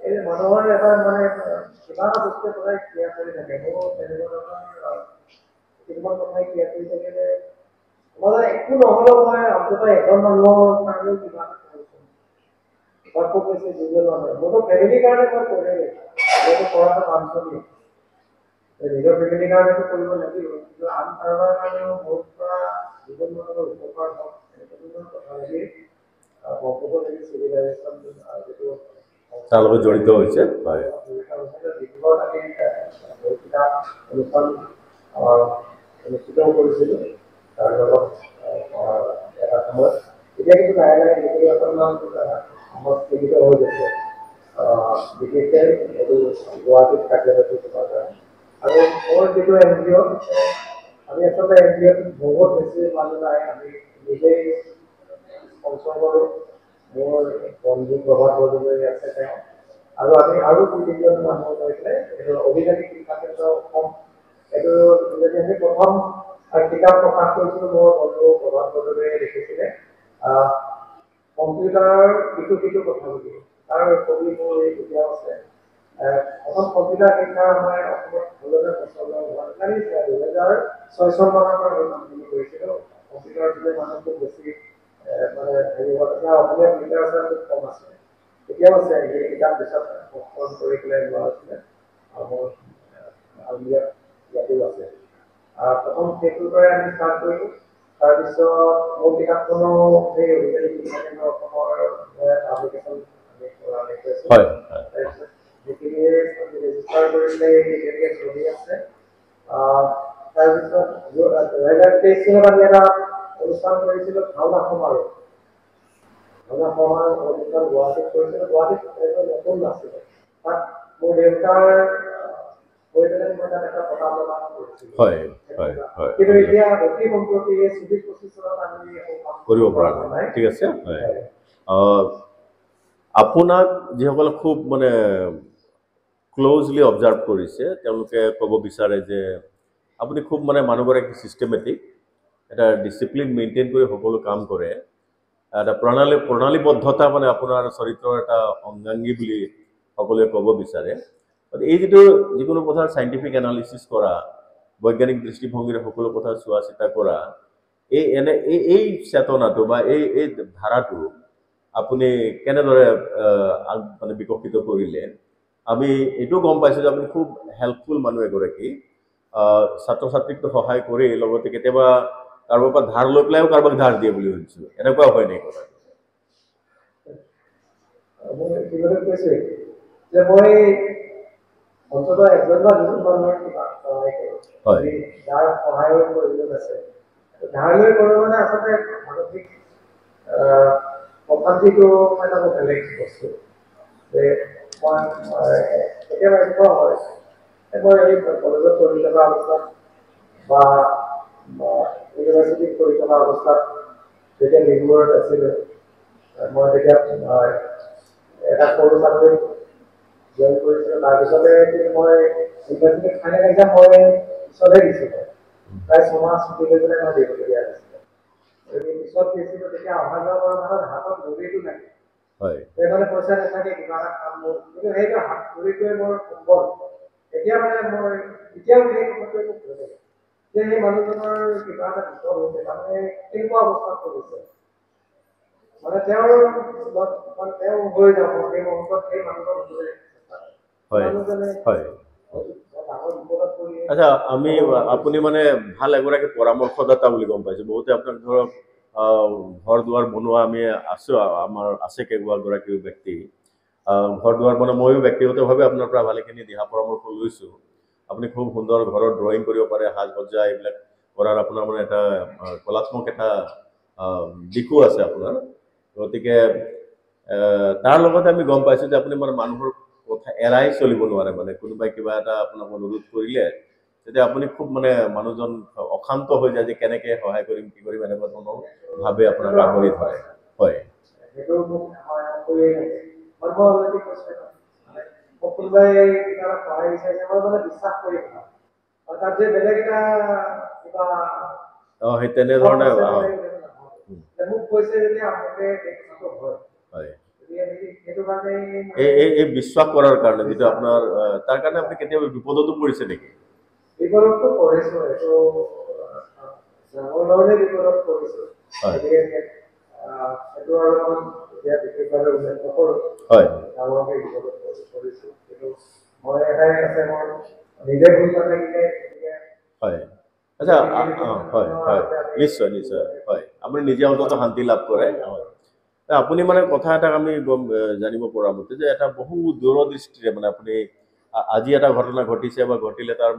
এই মানুহৰ এটা মানে কিবা এটা বস্তু সদায় ক্ৰিয়া কৰি থাকে মোৰ তেনেকুৱা ধৰণৰ কিছুমান কথাই ক্ৰিয়া কৰি থাকে যে মই একো নহ'লেও মই অন্ততঃ এজন মানুহৰ কাৰণেও কিবা এটা কৰিছোঁ মই খুব বেছি দুজন মানুহ মোৰতো ফেমিলিৰ কাৰণে মই কৰিয়ে এইটো কৰাটো বাঞ্ছনীয় নিজৰ ফেমিলিৰ কাৰণেতো কৰিব লাগিব কিন্তু আন কাৰোবাৰ কাৰণেও মোৰ পৰা দুজন মানুহৰ উপকাৰ হওক এনেকুৱা ধৰণৰ কথা লাগি চিভিলাইজেশ্যন যিটো তাৰ লগত জড়িত হৈছে হয় অনুষ্ঠান অনুষ্ঠিত কৰিছিলোঁ তাৰ লগত এটা সময়ত এতিয়া কিন্তু লাহে লাহে সেইখিনি অকণমান সংস্কৃতিত হৈ গৈছে বিশেষকৈ এইটো গুৱাহাটীত কাৰ্যসূচী থকা যায় আৰু মোৰ যিটো NGO আমি আচলতে NGOত বহুত বেছি মানুহ নাই আমি নিজেই স্পন্সৰ কৰোঁ মোৰ বন্ধু প্ৰভাত বৰদলৈ আছে তেওঁ আৰু আমি আৰু দুই তিনিজন মানুহ লৈ পেলাই এইটো অভিযানিক শিক্ষা কেন্দ্ৰ অসম এইটো যদি আমি প্ৰথম কিতাপ প্ৰকাশ কৰিছিলোঁ মোৰ বন্ধু প্ৰভাত বৰদলৈয়ে লিখিছিলে কম্পিউটাৰৰ কিছু কথা বুলি তাৰ কবি মোৰ এতিয়াও আছে প্ৰথম কম্পিউটাৰ শিক্ষা আমাৰ অসমত ভালদৰে প্ৰচলন হোৱা লাগিছে 2006 চন মানৰ পৰা এই কামখিনি কৰিছিলোঁ কম্পিউটাৰ যোগে মানুহ খুব বেছি মানে হেৰি হোৱা অসমীয়া লিটাৰেচাৰ খুব কম আছে এতিয়াও আছে এই কিতাপ পিছত সংস্কৰণ কৰি পেলাই লোৱা হৈছিলে আৰু ইয়াতো আছে প্ৰথম সেইটোৰ পৰাই আমি ষ্টাৰ্ট কৰিলোঁ তাৰপিছত মোৰ কিতাপখনো সেই অসমৰ পাব্লিকেশ্যন আমি কৰা দেখুৱাইছোঁ হয় তাৰপিছত যিখিনি ৰেজিষ্টাৰ কৰিলে এতিয়ালৈকে চলি আছে তাৰপিছত 2023 চনত আমি এটা অনুষ্ঠান কৰিছিলোঁ ভাওনা সমাৰোহ অনুষ্ঠান গুৱাহাটীত কৰিছিলোঁ গুৱাহাটীত নতুন আছিলে তাত মোৰ দেউতাৰ হৈ পেলাই মই তাত এটা পতা প্ৰদান কৰিছিলোঁ হয় হয় হয় কিন্তু এতিয়া অতি সম্প্ৰতি 24-25 চনত আমি কৰিব পৰা নাই ঠিক আছে হয় আপোনাক যিসকলে খুব মানে ক্লোজলি অবজাৰ্ভ কৰিছে তেওঁলোকে ক'ব বিচাৰে যে আপুনি খুব মানে মানুহগৰাকী চিষ্টেমেটিক এটা ডিচিপ্লিন মেইনটেইন কৰি সকলো কাম কৰে এটা প্ৰণালীবদ্ধতা মানে আপোনাৰ চৰিত্ৰৰ এটা অংগাংগী বুলি সকলোৱে ক'ব বিচাৰে এই যিটো যিকোনো কথাৰ চাইণ্টিফিক এনালিচিছ কৰা বৈজ্ঞানিক দৃষ্টিভংগীৰে সকলো কথা চোৱা চিতা কৰা এই চেতনাটো বা এই ধাৰাটো আপুনি কেনেদৰে মানে বিকশিত কৰিলে আমি এইটো গম পাইছোঁ যে আপুনি খুব হেল্পফুল মানুহ এগৰাকী ছাত্ৰ ছাত্ৰীকটো সহায় কৰি লগতে কেতিয়াবা কাৰোবাৰ পৰা ধাৰ লৈ পেলাইও কাৰোবাক ধাৰ দিয়ে বুলি শুনিছোঁ এনেকুৱা হয় নেকি কথা মই কৈছোঁ যে মই অন্ততঃ একজন বা দুজন মানুহৰ কিবা সহায় কৰোঁ যাৰ সহায়ৰ প্ৰয়োজন আছে ধাৰ লৈ কৰোঁ মানে আচলতে মানসিক প্ৰশান্তিটো এটা বেলেগ বস্তু যে মই কেতিয়াবা এনেকুৱা হয় মই এই কলেজত পঢ়ি থকা অৱস্থাত বা ইউনিভাৰ্চিটিত পঢ়ি থকা অৱস্থাত যেতিয়া ডিব্ৰুগড়ত আছিলোঁ মই তেতিয়া এটা সৰু চাকৰি জইন কৰিছিলোঁ তাৰপিছতে মই ইউনিভাৰ্চিটিত ফাইনেল এক্সাম মই পিছতহে দিছিলোঁ প্ৰায় 6 মাহ ছুটি লৈ পেলাই মই দিবলগীয়া হৈছিলে পিছত দিছিলোঁ তেতিয়া অহা যোৱা কৰা মানুহৰ হাতত ঘড়ীটো থাকে সেইকাৰণে পইচা নাথাকে কিবা এটা কাম মোৰ কিন্তু সেইটো হাত ঘড়ীটোৱে মোৰ সম্বল এতিয়া মানে মই এতিয়াও সেই কথাটোৱে খুব ভাল লাগে যে সেই মানুহজনৰ কিবা এটা বিপদ হৈছে তাৰমানে কেনেকুৱা অৱস্থাত পৰিছে মানে তেওঁৰ হৈ যাব সেই মুহূৰ্তত সেই মানুহজন আচ্ছা আমি আপুনি মানে ভাল এগৰাকী পৰামৰ্শদাতা বুলি গম পাইছোঁ বহুতে আপোনাক ধৰক ঘৰ দুৱাৰ বনোৱা আমি আছোঁ আমাৰ আছে কেইগৰাকী ব্যক্তি ঘৰ দুৱাৰ বনোৱা ময়ো ব্যক্তিগতভাৱে আপোনাৰ পৰা ভালেখিনি দিহা পৰামৰ্শ লৈছোঁ আপুনি খুব সুন্দৰ ঘৰৰ ড্ৰয়িং কৰিব পাৰে সাজ সজ্জা এইবিলাক কৰাৰ আপোনাৰ মানে এটা কলাত্মক এটা দিশো আছে আপোনাৰ গতিকে তাৰ লগতে আমি গম পাইছোঁ যে আপুনি মানে মানুহৰ কথা এৰাই চলিব নোৱাৰে মানে কোনোবাই কিবা এটা আপোনাক অনুৰোধ কৰিলে তেতিয়া আপুনি খুব মানে মানুহজন অশান্ত হৈ যায় যে কেনেকৈ সহায় কৰিম কি কৰিম এনেকুৱা ধৰণৰ ভাৱে আপোনাক আগুৰি ধৰে হয় কোনোবাই কিবা সহায় বিচাৰিছে মই মানে বিশ্বাস কৰি তাত যে বেলেগ এটা কিবা সেই তেনেধৰণে মোক কৈছে যেতিয়া আপোনালোকে হয় এই বিশ্বাস কৰাৰ কাৰণে যিটো আপোনাৰ তাৰ কাৰণে আপুনি কেতিয়াবা বিপদতো পৰিছে নেকি বিপদতো পৰিছো এইটো ডাঙৰ বিপদত পৰিছো সেইটো আৰু এতিয়া বিশেষভাৱে উল্লেখ নকৰোঁ ডাঙৰকে বিপদত পৰিছো কিন্তু মই এটাই আছে মই নিজে ভুল নাথাকিলে হয় আচ্ছা হয় হয় নিশ্চয় নিশ্চয় হয় আপুনি নিজে অন্ততঃ শান্তি লাভ কৰে আপুনি মানে কথা এটা আমি জানিব পৰা মতে যে এটা বহু দূৰদৃষ্টিৰে মানে আপুনি আজি এটা ঘটনা ঘটিছে বা ঘটিলে তাৰ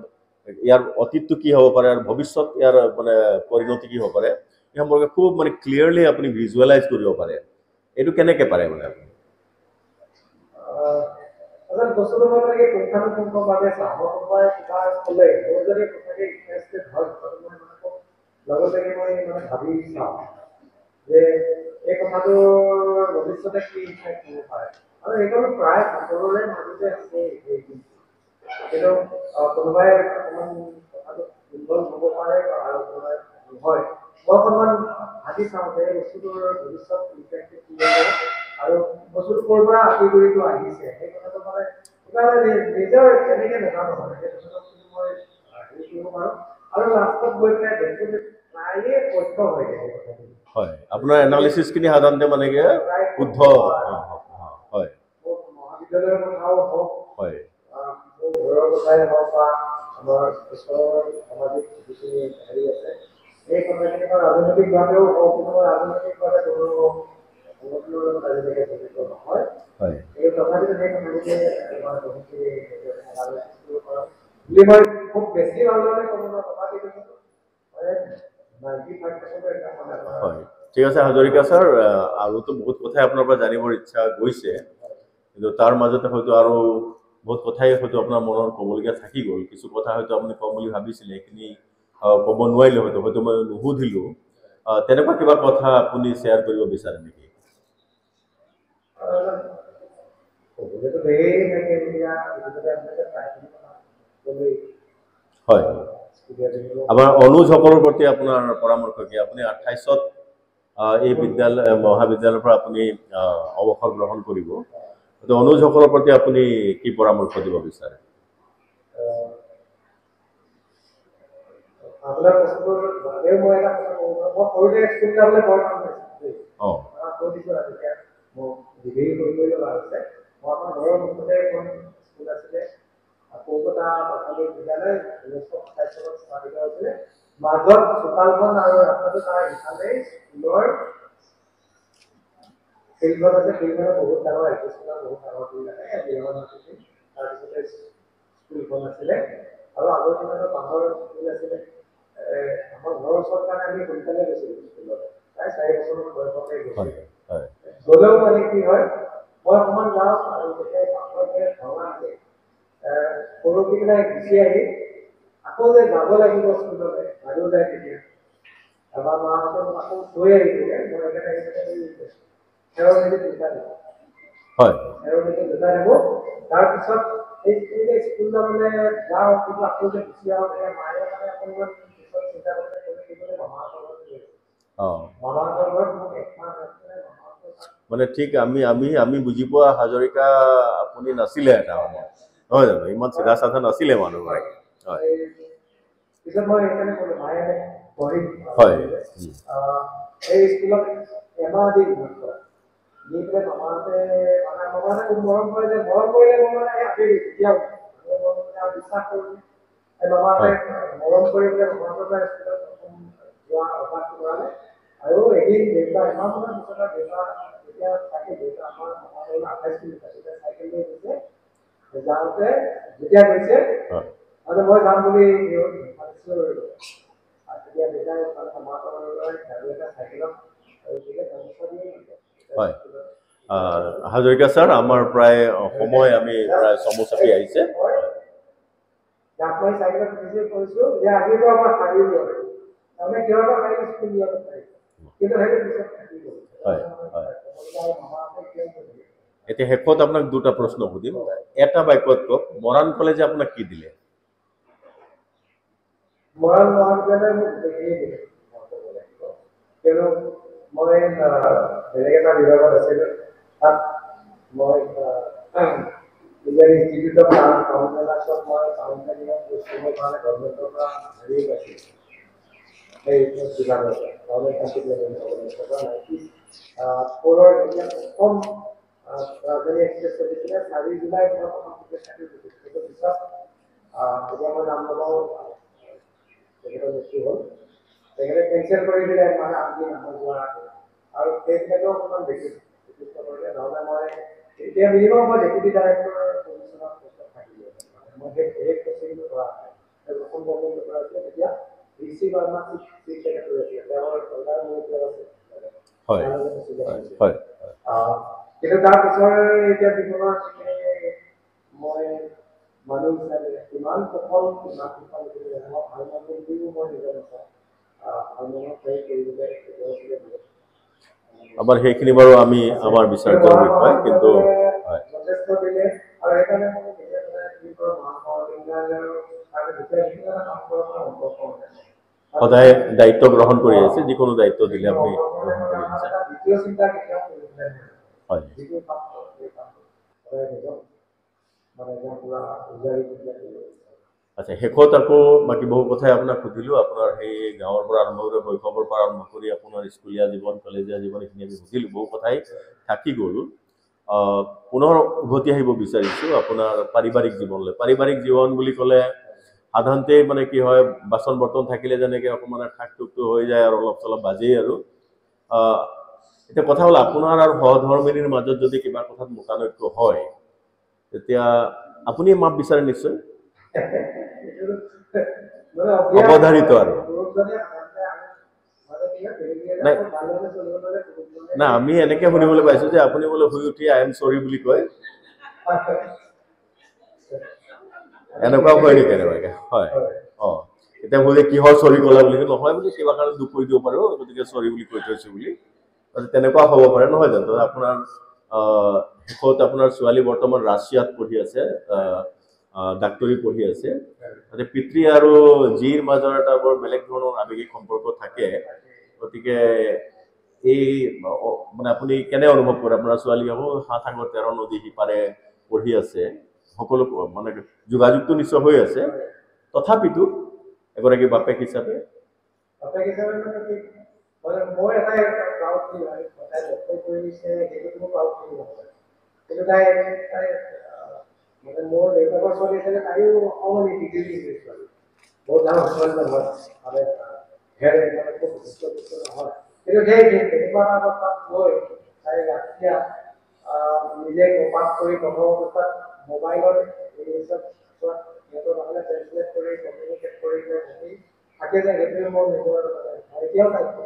ইয়াৰ অতীতটো কি হ'ব পাৰে আৰু ভৱিষ্যত ইয়াৰ মানে পৰিণতি কি হ'ব পাৰে এই সম্পৰ্কে খুব মানে ক্লিয়াৰলি আপুনি ভিজুৱেলাইজ কৰিব পাৰে এইটো কেনেকৈ পাৰে মানে আপুনি বস্তুটো মই মানে পুংখানুপুংখভাৱে চাওঁ কোনোবাই কিবা ক'লে মোৰ যদি সঁচাকৈ ইণ্টাৰেষ্টেড হয় মই লগতে মই মানে ভাবি চাওঁ যে এই কথাটোৰ ভৱিষ্যতে কি ইম্পেক্ট হ'ব পাৰে আৰু এইটো প্ৰায় সকলোৰে মাজতে আছে কিন্তু কোনোবাই অকণমান কথাটো দুৰ্বল হ'ব পাৰে আৰু কোনোবাই নহয় মই অকণমান ভাবি চাওঁ যে এই বস্তুটোৰ ভৱিষ্যত ইম্পেক্টটো কি হ'ব আৰু বস্তুটো ক'ৰ পৰা আঁতি কৰিটো আহিছে সেই কথাটো মানে নিজৰ কেনেকৈ নাজানো মানে সেইটো মই হেৰি কৰিব পাৰোঁ আৰু লাষ্টত গৈ পেলাই দেখোঁ যে প্ৰায়ে পক্ষ হৈ যায় হয় আপোনাৰ এনালিচিছখিনি সাধাৰণতে মানে কি শুদ্ধ হয় মহাবিদ্যালয়ৰ কথাও হওক হয় মোৰ ঘৰৰ কথাই হওক বা আমাৰ ওচৰৰ সামাজিক যিখিনি হেৰি আছে এই কথাখিনি বা ৰাজনৈতিকভাৱেও হওক কোনো ৰাজনৈতিকভাৱে কোনো সংগঠনৰ লগত আজিলৈকে জড়িত নহয় হয় এই তথাপিতো সেই কথাখিনি মই বহুতখিনি এনালাইচিছ কৰিব পাৰোঁ বুলি মই খুব বেছি ভালদৰে ক'ব নোৱাৰোঁ তথাপিতো হয় ঠিক আছে হাজৰিকা ছাৰ আৰুতো বহুত কথাই আপোনাৰ পৰা জানিবৰ ইচ্ছা গৈছে কিন্তু তাৰ মাজতে হয়তো আৰু বহুত কথাই হয়তো আপোনাৰ মনত ক'বলগীয়া থাকি গ'ল কিছু কথা হয়তো আপুনি ক'ম বুলি ভাবিছিলে সেইখিনি ক'ব নোৱাৰিলে হয়তো মই নুসুধিলোঁ তেনেকুৱা কিবা কথা আপুনি শ্বেয়াৰ কৰিব বিচাৰে নেকি হয় আমাৰ অনুজসকলৰ প্ৰতি আপোনাৰ পৰামৰ্শ কি আপুনি 28ত এই বিদ্যালয় মহাবিদ্যালয়ৰ পৰা আপুনি অৱসৰ গ্ৰহণ কৰিব অনুজসকলৰ প্ৰতি আপুনি কি পৰামৰ্শ দিব বিচাৰে আপোনাৰ প্ৰশ্নটোৰ বাবেও মই এটা কথা ক'ব পাৰোঁ মই সৰুতে স্কুল যাবলৈ বৰ ভাল পাইছিলোঁ কৈ দিছোঁ আৰু এতিয়া মোক ডিগ্ৰী কৰিবলৈ লগা হৈছে মই আমাৰ ঘৰৰ মুখতে এখন স্কুল আছিলে কলকাতা প্ৰাথমিক বিদ্যালয় 1927 চনত স্থাপিত হৈছিলে মাজত চোতালখন আৰু ৰাস্তাটো তাৰ ইফালে স্কুলৰ ফিল্ডখন আছে ফিল্ডখনত বহুত ডাঙৰ এক্সিষ্টেণ্ট বহুত ডাঙৰ ফিল্ড আছে তাৰপিছতে স্কুলখন আছিলে আৰু আগৰ দিনত বাঁহৰ স্কুল আছিলে আমাৰ ঘৰৰ ওচৰত কাৰণে আমি সোনকালে গৈছিলোঁ স্কুলত প্ৰায় 4 বছৰমান বয়সতে গৈছিলোঁ গ'লেও মানে কি হয় মই অকণমান যাওঁ আৰু যেতিয়া বাঁহৰকে ভঙা আছে পৰহি পেলাই গুচি আহি আকৌ যে যাব লাগিব স্কুললৈ আৰু যায় তেতিয়া এবাৰ মাহঁতে মোক আকৌ থৈ আহিছিলে মই সেইকাৰণে খেৰৰ নিজে দুটা দিব খেৰৰ নিজে দুটা দিব তাৰপিছত এই স্কুল যাবলৈ যাওঁ কিন্তু আকৌ যে গুচি আহোঁ তেতিয়া মায়ে মানে অকণমান পিছত চিন্তা কৰি দিবলৈ মামাহঁতৰ ঘৰত মামাহঁতৰ ঘৰত মোক একমাহ আছিলে মানে ঠিক আমি বুজি পোৱা হাজৰিকা আপুনি নাছিলে এটা সময়ত নহয় জানো ইমান চিধা চাধা নাছিলে মানুহগৰাকী হয় পিছত মই সেইকাৰণে ক'লো মায়ে পঢ়িম হয় এই স্কুলত এমাহ দি দি পেলাই মামাহঁতে খুব মৰম কৰে যে মৰম কৰিলে মই মানে আপি এতিয়াও বিশ্বাস কৰোঁ মামাহঁতে মৰম কৰি পেলাই মামাহঁতৰ পৰা স্কুলত যোৱা অভ্যাসটো কৰালে আৰু এদিন দেউতা এমাহমানৰ পিছত দেউতা যেতিয়া থাকে দেউতা আমাৰ মামাহঁতৰ 28 কিলোমিটাৰ তেতিয়া চাইকেল লৈ গৈছে যাওঁতে যেতিয়া গৈছে মানে মই যাম বুলি ভাবিছিলোঁ তেতিয়া দেউতাই মামাহঁতৰ আৰু এটা চাইকেলত আৰু তেতিয়া হয় হাজৰিকা ছাৰ আমাৰ প্ৰায় সময় আমি প্ৰায় চমু চাপি আহিছে মই চাইকেলত নিজে কৈছোঁ যে আজিৰ পৰা আমাৰ শাৰী দিয়ক তাৰমানে সিহঁতৰ শাৰী স্কুল দিয়ক কিন্তু সেইটো পিছত থাকি গ'ল এতিয়া শেষত আপোনাক দুটা প্ৰশ্ন সুধিম এটা বাক্যত কওক মৰাণ কলেজে আপোনাক কি দিলে মৰাণ মহাবিদ্যালয়ে মোক গোটেইখিনি দিলে কিয়নো মই বেলেগ এটা বিভাগত আছিলোঁ তাত মই ইণ্ডিয়ান ইনষ্টিটিউট অফ কাউন্সেলাৰ্ছত মই কাউন্সেলিঙত কৰিবৰ কাৰণে গভৰ্ণমেণ্টৰ পৰা হেৰি পাইছিলোঁ এই বিভাগৰ স্কুলৰ এতিয়া প্ৰথম ৰাজধানী এক্সপ্ৰেছ চলিছিলে 4 জুলাই মই প্ৰথম সেইটো পিছত এতিয়া মই নাম নলওঁ তেখেতৰ মৃত্যু হ'ল তেখেতে কেঞ্চেল কৰি দিলে মানে আমি নামৰ যোৱা আৰু সেইবিলাকেও অকণমান বেছি কৰিলে নহ'লে মই এতিয়া মিনিমাম মই ডেপুটি ডাইৰেক্টৰ পজিশ্যনত থাকিলোঁ মই সেই পষ্টিংটো কৰা প্ৰথম গভৰ্ণমেণ্টৰ পৰা আছিলে তেতিয়া VC বাৰ্মা চিফ ছেক্ৰেটাৰী আছিলে তেওঁৰ চৰকাৰ মোৰ ওপৰত আছে কিন্তু তাৰ পিছৰ এতিয়া জীৱনৰ মই মানুহ হিচাপে ইমান সফল ভাল মানুহ বুলিও মই নিজৰ নাচাওঁ ভাল মানুহক কৰিবলৈ আমাৰ সেইখিনি বাৰু আমি আমাৰ বিচাৰ কৰাৰ বিষয় কিন্তু যথেষ্ট দিলে আৰু সেইকাৰণে সদায় দায়িত্ব গ্ৰহণ কৰি আছে যিকোনো দায়িত্ব দিলে আপুনি গ্ৰহণ কৰি আছে হয় মানে একদম পুৰা উজাৰি দিলে। আচ্ছা, শেষত আকৌ বাকী বহু কথাই আপোনাক সুধিলোঁ। আপোনাৰ সেই গাঁৱৰ পৰা আৰম্ভ কৰি শৈশৱৰ পৰা আৰম্ভ কৰি আপোনাৰ স্কুলীয়া জীৱন, কলেজীয়া জীৱন, এইখিনি আমি সুধিলোঁ। বহু কথাই থাকি গ'ল। পুনৰ উভতি আহিব বিচাৰিছোঁ আপোনাৰ পাৰিবাৰিক জীৱনলৈ। পাৰিবাৰিক জীৱন বুলি ক'লে সাধাৰণতে মানে কি হয়, বাচন বৰ্তন থাকিলে যেনেকৈ অকণমান ঠাক টুকটো হৈ যায় আৰু অলপ চলপ বাজেই আৰু। এতিয়া কথা হ'ল আপোনাৰ আৰু সহধৰ্মিনীৰ মাজত যদি কিবা কথাত মতানৈক্য হয়, তেতিয়া আপুনি মাপ বিচাৰে নিশ্চয়। অৱধাৰিত আৰু না, আমি এনেকে শুনিবলৈ পাইছো যে আপুনি বোলে শুই উঠি আই এম চৰি বুলি কয়। এনেকুৱাও হয় নেকি কেনেবাকে? হয়। এতিয়া বোলে কিহৰ চৰি ক'লা বুলি নহয়, বুলি কিবা কাৰণে দুখ কৰি দিব পাৰো, গতিকে চৰি বুলি কৈ থৈছো বুলি। তেনেকুৱা হ'ব পাৰে নহয় জানো? আপোনাৰ শেষত আপোনাৰ ছোৱালী বৰ্তমান ৰাছিয়াত পঢ়ি আছে, ডাক্তৰী পঢ়ি আছে। পিতৃ আৰু জীৰ মাজৰ এটা বৰ বেলেগ ধৰণৰ আৱেগিক সম্পৰ্ক থাকে। গতিকে এই মানে আপুনি কেনে অনুভৱ কৰে? আপোনাৰ ছোৱালী হ'ব ৭ সাগৰ ১৩ নদী সিপাৰে পঢ়ি আছে, সকলো মানে যোগাযোগটো নিশ্চয় হৈ আছে, তথাপিতো এগৰাকী বাপেক হিচাপে মোৰ এটাই প্ৰাউড ফিল হয়, তাই ডক্টৰ কৰিছে, সেইটো মোৰ প্ৰাউড ফিল নহয়। কিন্তু তাই মানে মোৰ দেউতাকৰ ছোৱালী আছিলে, তাইও অকণমান ডিগ্ৰী ছোৱালী, বহুত ডাঙৰ ছোৱালী নহয়, মানে খুব বিশ্ববিষ্ট নহয়। কিন্তু সেই তেনেকুৱা অৱস্থাত গৈ তাই ৰাছিয়া নিজে প্ৰকাশ কৰি প্ৰথম অৱস্থাত মোবাইলৰ সিহঁতৰ নহ'লে ট্ৰেঞ্চলেট কৰি কমিউনিকেট কৰি থাকে যে, সেইটোৱে মোৰ নিজৰ এতিয়াও থাকিব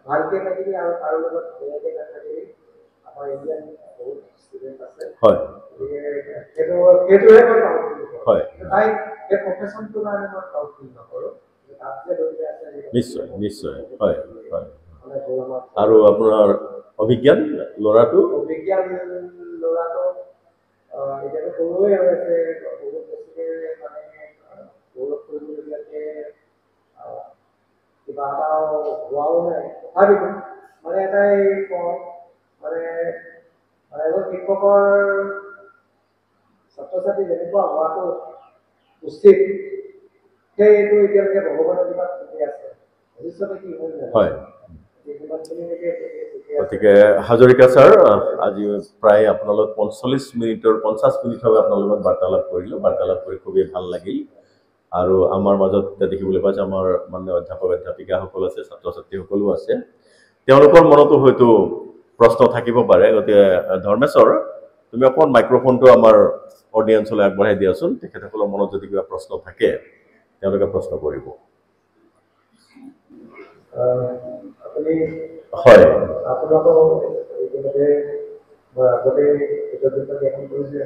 ভালকে থাকিবি আৰু কাৰো লগত বেয়াকে নাথাকিবি। আমাৰ ইণ্ডিয়ান বহুত ষ্টুডেণ্ট আছে, সেইটোহে মই প্ৰাউড ফিল কৰোঁ। তাই সেই প্ৰফেশ্যনটোৰ কাৰণে মই প্ৰাউড ফিল নকৰোঁ। নিশ্চয় নিশ্চয়, হয় হয়। আৰু আপোনাৰ অভিজ্ঞান ল'ৰাটো ল'ৰাটো এতিয়াতো সৰুৱে হৈ আছে, বহুত বেছিকে মানে গৌৰৱ কৰিবলগীয়াকে কিবা এটা হোৱাও নাই। তথাপিতো মানে এটাই কওঁ, মানে এজন শিক্ষকৰ ছাত্ৰ ছাত্ৰী যেনেকুৱা হোৱাটো উচিত, সেইটো এতিয়ালৈকে ভগৱানৰ কিবা ঠিকে আছে। ভৱিষ্যতে কি হয় হয়। গতিকে হাজৰিকা ছাৰ, আজি প্ৰায় আপোনাৰ লগত 50 মিনিট হবে আপোনাৰ লগত বাৰ্তালাপ কৰিলোঁ। বাৰ্তালাপ কৰি খুবেই ভাল লাগিল। আৰু আমাৰ মাজত দেখিবলৈ পাইছে আমাৰ মানে অধ্যাপক অধ্যাপিকাসকল আছে, ছাত্ৰ ছাত্ৰীসকলো আছে। তেওঁলোকৰ মনতো হয়তো প্ৰশ্ন থাকিব পাৰে। গতিকে ধৰ্মেশ্বৰ, তুমি অকণ মাইক্ৰফোনটো আমাৰ অডিয়েঞ্চলৈ আগবঢ়াই দিয়াচোন। তেখেতসকলৰ মনত যদি কিবা প্ৰশ্ন থাকে তেওঁলোকে প্ৰশ্ন কৰিব। হয়, আপোনালোকৰ ইতিমধ্যে মই আগতে এখন কৰিছে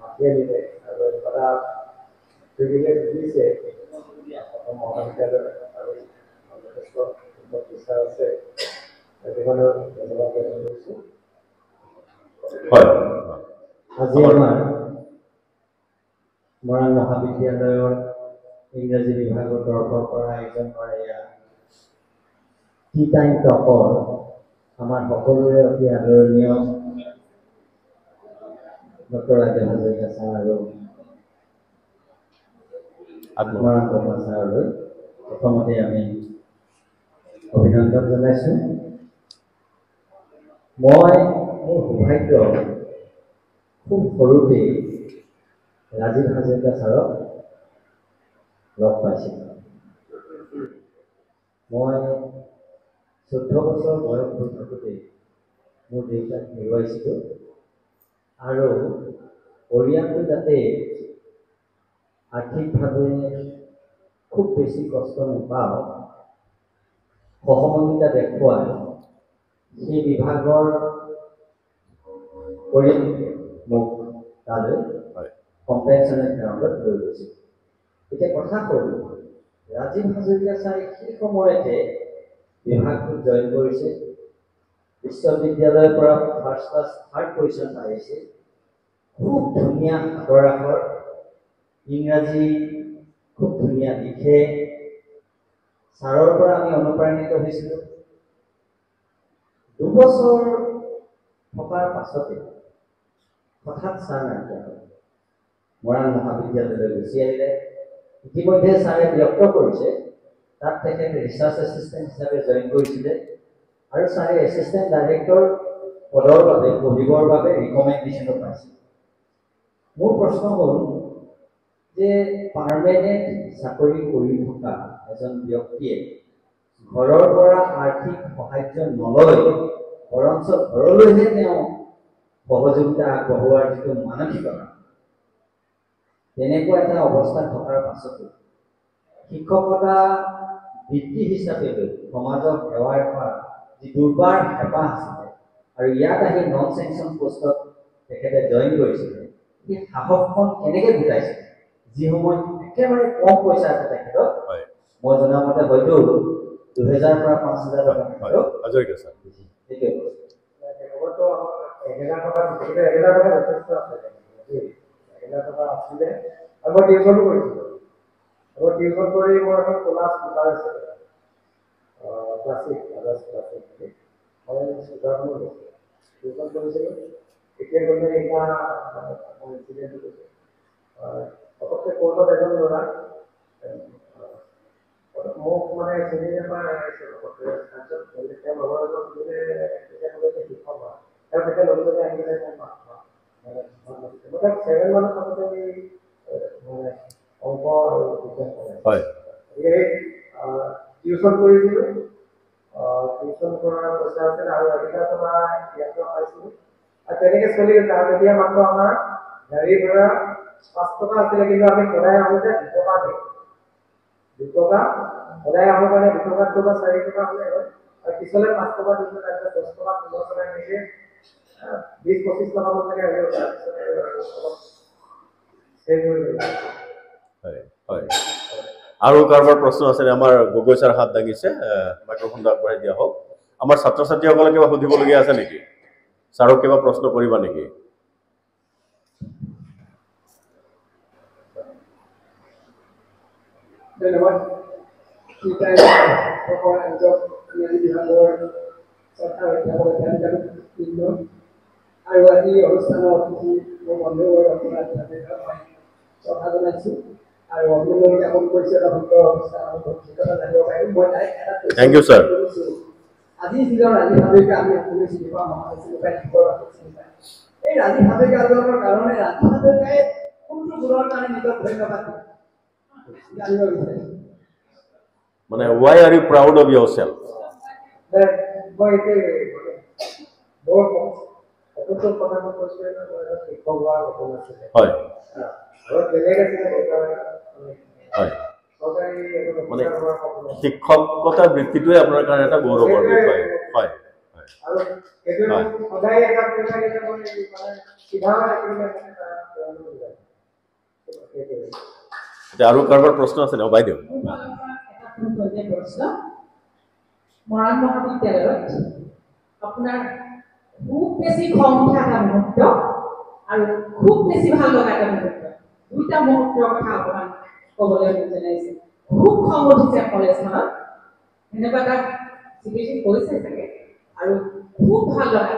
মাতিয়ে দিলে আৰু এটা প্ৰিভিলেজ দিছে অসম মহাবিদ্যালয় আৰু যথেষ্ট শিক্ষক আছে, সেইখনৰ ধন্যবাদ জ্ঞাপন কৰিছোঁ। হয়, আজি আমাৰ মৰাণ মহাবিদ্যালয়ৰ ইংৰাজী বিভাগৰ তৰফৰ পৰা আয়োজন কৰা এয়া টি টাইম টকৰ আমাৰ সকলোৰে অতি আদৰণীয় ডক্টৰ ৰাজেন হাজৰিকা ছাৰ আৰু আত্মৰাম বৰ্মা ছাৰলৈ প্ৰথমতে আমি অভিনন্দন জনাইছোঁ। মই মোৰ সৌভাগ্য খুব সৰুতেই ৰাজীৱ হাজৰিকা ছাৰক লগ পাইছিলোঁ। মই 14 বছৰ বয়স হৈ থাকোঁতে মোৰ দেউতাক হেৰুৱাইছিলোঁ আৰু পৰিয়ালটো যাতে আৰ্থিকভাৱে খুব বেছি কষ্ট নাপাওঁ, সহমৰ্মিতা দেখুৱাই সেই বিভাগৰ মোক তালৈ কম্পেনশ্যনেল গ্ৰাউণ্ডত লৈ গৈছিল। এতিয়া কথা হ'ল, ৰাজীৱ হাজৰিকা ছাৰে সেই সময়তে বিভাগটোত জইন কৰিছে, বিশ্ববিদ্যালয়ৰ পৰা ফাৰ্ষ্ট ক্লাছ 3rd পজিশ্যন পাইছে। খুব ধুনীয়া আখৰ আখৰ, ইংৰাজী খুব ধুনীয়া লিখে। ছাৰৰ পৰা আমি অনুপ্ৰাণিত হৈছিলোঁ। 2 বছৰ থকাৰ পাছতে হঠাৎ ছাৰ নাইকিয়া হ'ল। মৰাণ মহাবিদ্যালয়লৈ গুচি আহিলে। ইতিমধ্যে ছাৰে ব্যক্ত কৰিছে তাত তেখেতে ৰিচাৰ্চ এছিষ্টেণ্ট হিচাপে জইন কৰিছিলে আৰু ছাৰে এছিষ্টেণ্ট ডাইৰেক্টৰ পদৰ বাবে পঢ়িবৰ বাবে ৰিকমেণ্ডেশ্যনো পাইছিল। মোৰ প্ৰশ্ন হ'ল যে পাৰ্মানেণ্ট চাকৰি কৰি থকা এজন ব্যক্তিয়ে ঘৰৰ পৰা আৰ্থিক সাহায্য নলয়, বৰঞ্চ ঘৰলৈহে তেওঁ সহযোগিতা আগবঢ়োৱাৰ যিটো মানসিকতা, তেনেকুৱা এটা অৱস্থা থকাৰ পাছতো শিক্ষকতা বৃত্তি হিচাপে লৈ সমাজক সেৱাৰ কৰা যি দুৰ্বাৰ হেঁপাহ আছিলে আৰু ইয়াত আহি নন চেংচন পোষ্টত তেখেতে জইন কৰিছিলে, সেই সাহসখন কেনেকৈ গোটাইছে? যি সময়ত একেবাৰে কম পইচা আছে তেখেতক, মই জনা মতে হয়তো 2000 পৰা 5000 টকা হাজৰিকা ছাৰ সেইটোৱে 1000 টকা যথেষ্ট আছে। 1000 টকা আছিলে আৰু মই টিউশ্যনো কৰিছিলোঁ। মই টিউশ্যন কৰি মোৰ এখন ক্লাছ স্কুটাৰ আছিলে, ক্লাছিক মই স্কুটাৰখনো লৈছিলোঁ, টিউশ্যন কৰিছিলোঁ। এতিয়া গ'লে এতিয়া মোৰ ইঞ্চিডেণ্টটো কৈছোঁ, পটককৈ কোৰ্টত এজন ল'ৰা মোক মানে চিনি নাপায়, তাৰপিছত তেওঁ লগৰ এজন সুধিলে, তেতিয়া ক'লে যে শিক্ষক হয়। তেওঁ তেতিয়া লগতে আহি পেলাই মই তাক 7 মানত থাকোঁতে মানে অংক আৰু বিজ্ঞান পঢ়াইছিলোঁ। গতিকে টিউশ্যন কৰিছিলোঁ, টিউশ্যন কৰাৰ পইচা আছিল আৰু এদিনৰ পৰা ইয়াৰ পৰা পাইছিলোঁ আৰু তেনেকৈ চলি গৈছে। আৰু তেতিয়া মাত্ৰ আমাৰ গাড়ী ভাড়া 5 টকা আছিলে, কিন্তু আমি সদায় আহোঁতে 2 টকা দিওঁ, 2 টকা সদায় আহোঁ মানে 2 টকা 4 টকা হ'লে হয় আৰু পিছলৈ 5 টকা দিছোঁ, তাৰপিছত 10 টকা 15 টকা এনেকৈ 20-25 টকা মানলৈকে আহিব। আৰু কাৰোবাৰ প্ৰশ্ন আছে? আমাৰ গগৈ ছাৰ হাত দাঙিছে, মাইক্ৰফোনটো আগবঢ়াই দিয়া হওক। আমাৰ ছাত্ৰ ছাত্ৰীসকলে কিবা সুধিবলগীয়া আছে নেকি? ছাৰক কিবা প্ৰশ্ন কৰিবা নেকি? ধন্যবাদ। আৰু আজি অনুষ্ঠানৰ অতিথি মোৰ বন্ধুবোৰ আপোনাৰ শ্ৰদ্ধা জনাইছোঁ আৰু অভিনন্দন জ্ঞাপন কৰিছোঁ। এটা সুন্দৰ অনুষ্ঠান আমি ভৱিষ্যতে জানিব পাৰিম। মই এটা থেংক ইউ ছাৰ। আজি যিজন ৰাজীৱ হাজৰিকা আমি সকলোৱে চিনি পাওঁ, মহান চিনি পায়, চিনি পায়। এই ৰাজীৱ হাজৰিকা আন্দোলনৰ কাৰণে ৰাজীৱ হাজৰিকাই কোনটো গুণৰ কাৰণে নিজক ধন্যবাদ দিয়ে জানিব বিচাৰিছোঁ। মানে why are you proud of yourself? মই মোৰ সেইটো কথা মই কৈছোঁ, শিক্ষক হোৱাৰ সপোন আছিলে। হয় আৰু বেলেগ আছিলে হয়, চৰকাৰী মানে শিক্ষকতা বৃত্তিটোৱে আপোনাৰ কাৰণে এটা গৌৰৱৰ বিষয়। হয় আৰু সেইটো সদায় এটা চিধা আৰু কাৰোবাৰ প্ৰশ্ন আছে নে? বাইদেউ মৰাণ মহাবিদ্যালয়ত আপোনাৰ খুব বেছি খং উঠা এটা মুহূৰ্ত আৰু খুব বেছি ভাল লগা এটা মুহূৰ্ত, দুইটা মুহূৰ্তৰ কথা অকণমান ক'বলৈ জনাইছে। খুব খং উঠিছে কলেজখনত, এনেকুৱা এটা চিটুৱেশ্যন কৰিছে চাগে, আৰু খুব ভাল লগা।